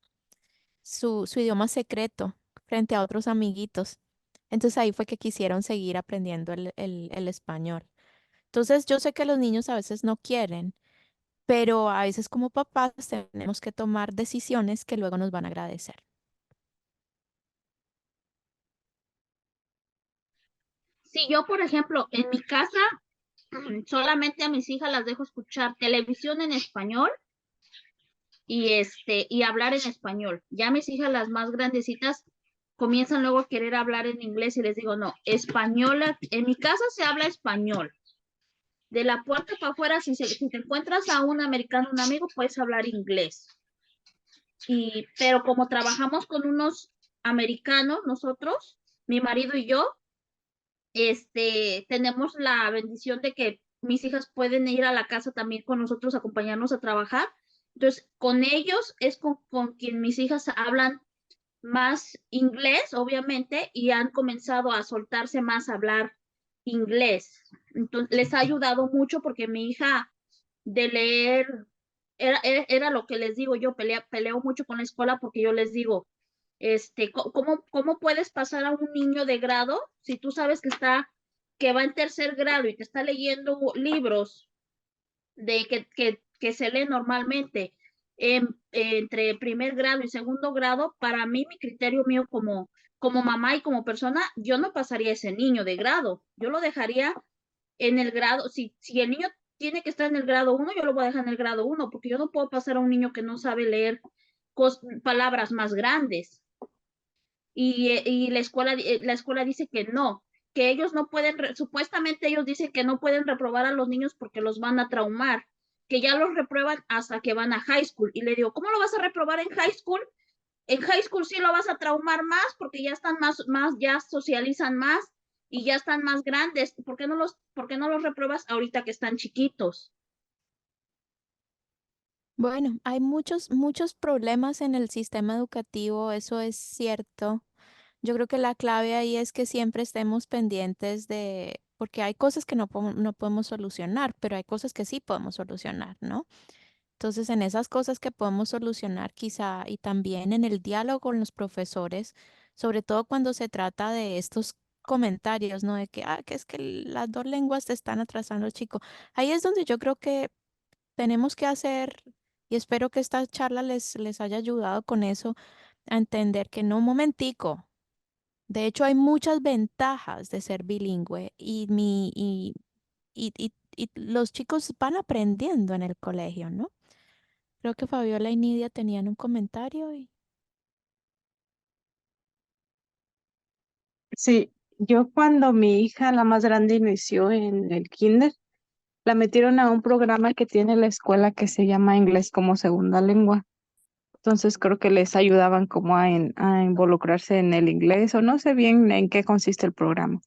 su idioma secreto frente a otros amiguitos. Entonces ahí fue que quisieron seguir aprendiendo el español. Entonces yo sé que los niños a veces no quieren, pero a veces como papás tenemos que tomar decisiones que luego nos van a agradecer. Si yo, por ejemplo, en mi casa, solamente a mis hijas las dejo escuchar televisión en español y hablar en español. Ya mis hijas, las más grandecitas, comienzan luego a querer hablar en inglés y les digo, no, española, en mi casa se habla español. De la puerta para afuera, si te encuentras a un americano, un amigo, puedes hablar inglés. Pero como trabajamos con unos americanos, nosotros, mi marido y yo, tenemos la bendición de que mis hijas pueden ir a la casa también con nosotros, acompañarnos a trabajar. Entonces, con ellos es con quien mis hijas hablan más inglés, obviamente, y han comenzado a soltarse más a hablar inglés. Entonces, les ha ayudado mucho porque mi hija de leer, era lo que les digo, yo peleo mucho con la escuela porque yo les digo, ¿cómo puedes pasar a un niño de grado si tú sabes que va en tercer grado y te está leyendo libros que se lee normalmente entre primer grado y segundo grado? Para mí, mi criterio mío como mamá y como persona, yo no pasaría a ese niño de grado, yo lo dejaría en el grado, si el niño tiene que estar en el grado 1, yo lo voy a dejar en el grado 1, porque yo no puedo pasar a un niño que no sabe leer palabras más grandes. Y la escuela dice que no, que ellos no pueden, supuestamente ellos dicen que no pueden reprobar a los niños porque los van a traumar, que ya los reprueban hasta que van a high school. Y le digo, ¿cómo lo vas a reprobar en high school? En high school sí lo vas a traumar más porque ya están ya socializan más y ya están más grandes. ¿Por qué no los repruebas ahorita que están chiquitos? Bueno, hay muchos, muchos problemas en el sistema educativo, eso es cierto. Yo creo que la clave ahí es que siempre estemos pendientes porque hay cosas que no podemos solucionar, pero hay cosas que sí podemos solucionar, ¿no? Entonces, en esas cosas que podemos solucionar quizá y también en el diálogo con los profesores, sobre todo cuando se trata de estos comentarios, ¿no? De que es que las dos lenguas te están atrasando, chico. Ahí es donde yo creo que tenemos que hacer, y espero que esta charla les haya ayudado con eso, a entender que no, un momentico. De hecho, hay muchas ventajas de ser bilingüe y los chicos van aprendiendo en el colegio, ¿no? Creo que Fabiola y Nidia tenían un comentario y Sí, yo cuando mi hija, la más grande, inició en el kinder, la metieron a un programa que tiene la escuela que se llama Inglés como segunda lengua. Entonces creo que les ayudaban como a involucrarse en el inglés o no sé bien en qué consiste el programa.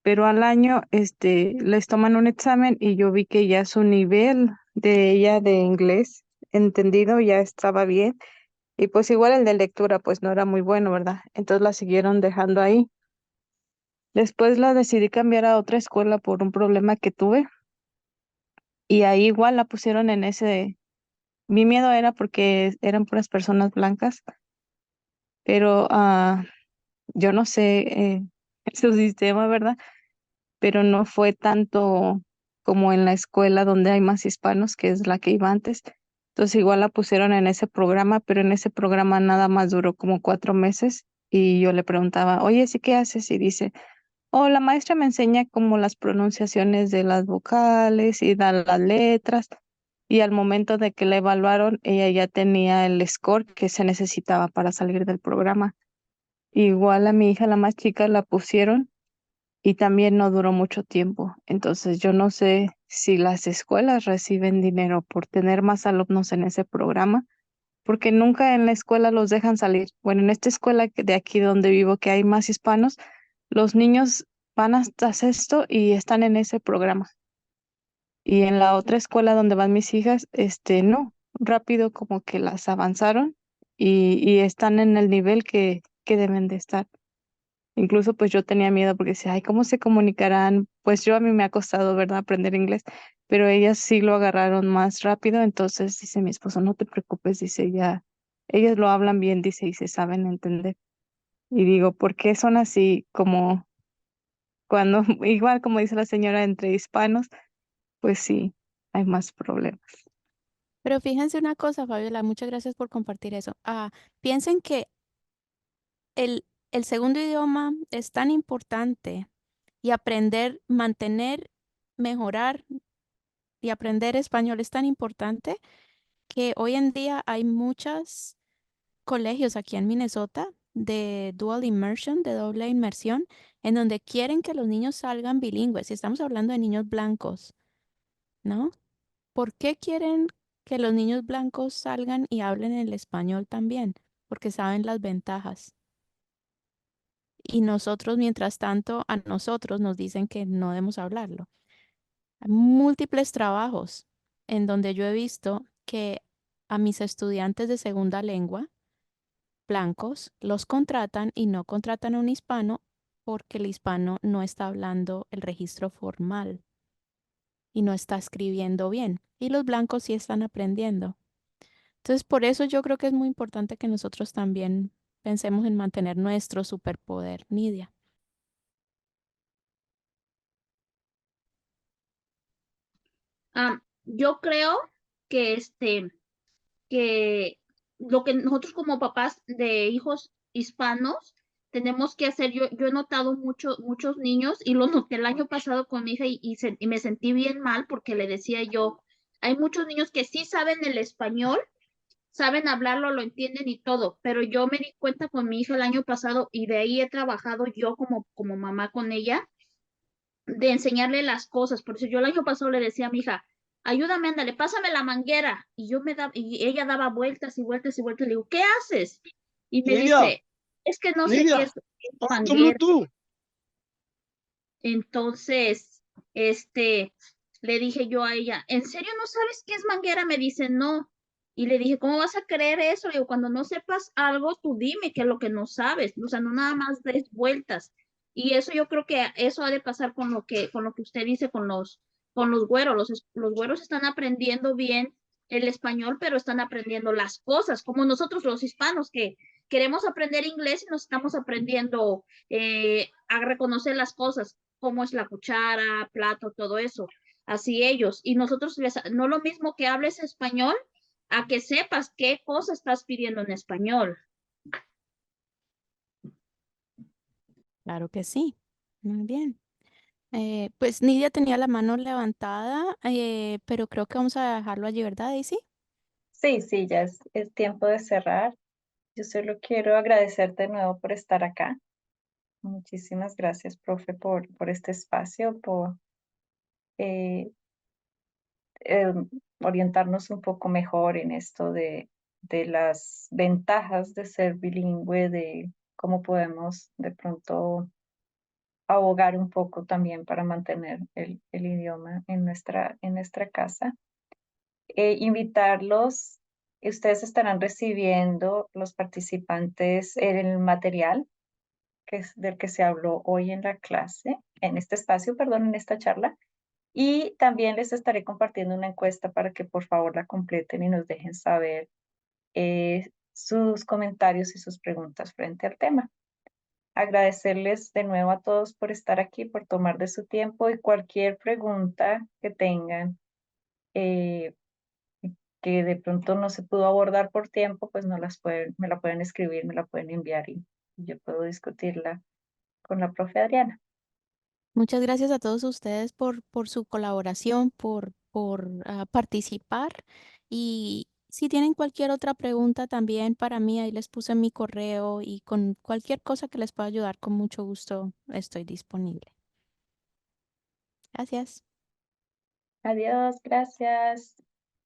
Pero al año les toman un examen y yo vi que ya su nivel de ella de inglés entendido ya estaba bien y pues igual el de lectura pues no era muy bueno, ¿verdad? Entonces la siguieron dejando ahí. Después la decidí cambiar a otra escuela por un problema que tuve y ahí igual la pusieron en ese. Mi miedo era porque eran puras personas blancas, pero yo no sé su sistema, ¿verdad? Pero no fue tanto como en la escuela donde hay más hispanos, que es la que iba antes. Entonces igual la pusieron en ese programa, pero en ese programa nada más duró como 4 meses y yo le preguntaba, oye, ¿sí qué haces? Y dice, oh, la maestra me enseña como las pronunciaciones de las vocales y da las letras. Y al momento de que la evaluaron, ella ya tenía el score que se necesitaba para salir del programa. Igual a mi hija, la más chica, la pusieron y también no duró mucho tiempo. Entonces yo no sé si las escuelas reciben dinero por tener más alumnos en ese programa, porque nunca en la escuela los dejan salir. Bueno, en esta escuela de aquí donde vivo, que hay más hispanos, los niños van hasta sexto y están en ese programa. Y en la otra escuela donde van mis hijas, no, rápido como que las avanzaron y están en el nivel que deben de estar. Incluso pues yo tenía miedo porque decía, ay, ¿cómo se comunicarán? Pues yo a mí me ha costado, ¿verdad?, aprender inglés, pero ellas sí lo agarraron más rápido. Entonces dice mi esposo, no te preocupes, dice, ya, ellas lo hablan bien, dice, y se saben entender. Y digo, ¿por qué son así como cuando, igual como dice la señora, entre hispanos, pues sí, hay más problemas? Pero fíjense una cosa, Fabiola, muchas gracias por compartir eso. Piensen que el segundo idioma es tan importante y aprender, mantener, mejorar y aprender español es tan importante que hoy en día hay muchos colegios aquí en Minnesota de dual immersion, de doble inmersión, en donde quieren que los niños salgan bilingües. Y estamos hablando de niños blancos, ¿no? ¿Por qué quieren que los niños blancos salgan y hablen el español también? Porque saben las ventajas. Y nosotros, mientras tanto, a nosotros nos dicen que no debemos hablarlo. Hay múltiples trabajos en donde yo he visto que a mis estudiantes de segunda lengua, blancos, los contratan y no contratan a un hispano porque el hispano no está hablando el registro formal y no está escribiendo bien. Y los blancos sí están aprendiendo. Entonces, por eso yo creo que es muy importante que nosotros también pensemos en mantener nuestro superpoder, Nidia. Yo creo que que lo que nosotros como papás de hijos hispanos tenemos que hacer, yo he notado muchos niños y lo noté el año pasado con mi hija y me sentí bien mal porque le decía yo, hay muchos niños que sí saben el español, saben hablarlo, lo entienden y todo, pero yo me di cuenta con mi hija el año pasado y de ahí he trabajado yo como mamá con ella de enseñarle las cosas. Por eso yo el año pasado le decía a mi hija, ayúdame, ándale, pásame la manguera. Y ella daba vueltas y vueltas y vueltas. Le digo, ¿qué haces? Y me Nidia, dice, es que no sé qué Nidia, es pon tu manguera. Bluetooth. Entonces, le dije yo a ella, ¿en serio no sabes qué es manguera? Me dice, no. Y le dije, ¿cómo vas a creer eso? Le digo, cuando no sepas algo, tú dime qué es lo que no sabes. O sea, no nada más des vueltas. Y eso yo creo que eso ha de pasar con lo que usted dice con los güeros. Los güeros están aprendiendo bien el español, pero están aprendiendo las cosas, como nosotros los hispanos que queremos aprender inglés y nos estamos aprendiendo a reconocer las cosas, cómo es la cuchara, plato, todo eso. Así ellos. Y nosotros no lo mismo que hables español a que sepas qué cosa estás pidiendo en español. Claro que sí. Muy bien. Pues Nidia tenía la mano levantada, pero creo que vamos a dejarlo allí, ¿verdad, Daisy? Sí, sí, ya es tiempo de cerrar. Yo solo quiero agradecerte de nuevo por estar acá. Muchísimas gracias, profe, por este espacio, por eh, eh, orientarnos un poco mejor en esto de las ventajas de ser bilingüe, de cómo podemos de pronto abogar un poco también para mantener el idioma en nuestra casa. Invitarlos, ustedes estarán recibiendo, los participantes, el material que es del que se habló hoy en la clase, en este espacio, perdón, en esta charla. Y también les estaré compartiendo una encuesta para que por favor la completen y nos dejen saber sus comentarios y sus preguntas frente al tema. Agradecerles de nuevo a todos por estar aquí, por tomar de su tiempo y cualquier pregunta que tengan eh, que de pronto no se pudo abordar por tiempo, pues me la pueden escribir, me la pueden enviar y yo puedo discutirla con la profe Adriana. Muchas gracias a todos ustedes por su colaboración, por participar. Y si tienen cualquier otra pregunta también para mí, ahí les puse mi correo y con cualquier cosa que les pueda ayudar, con mucho gusto estoy disponible. Gracias. Adiós, gracias.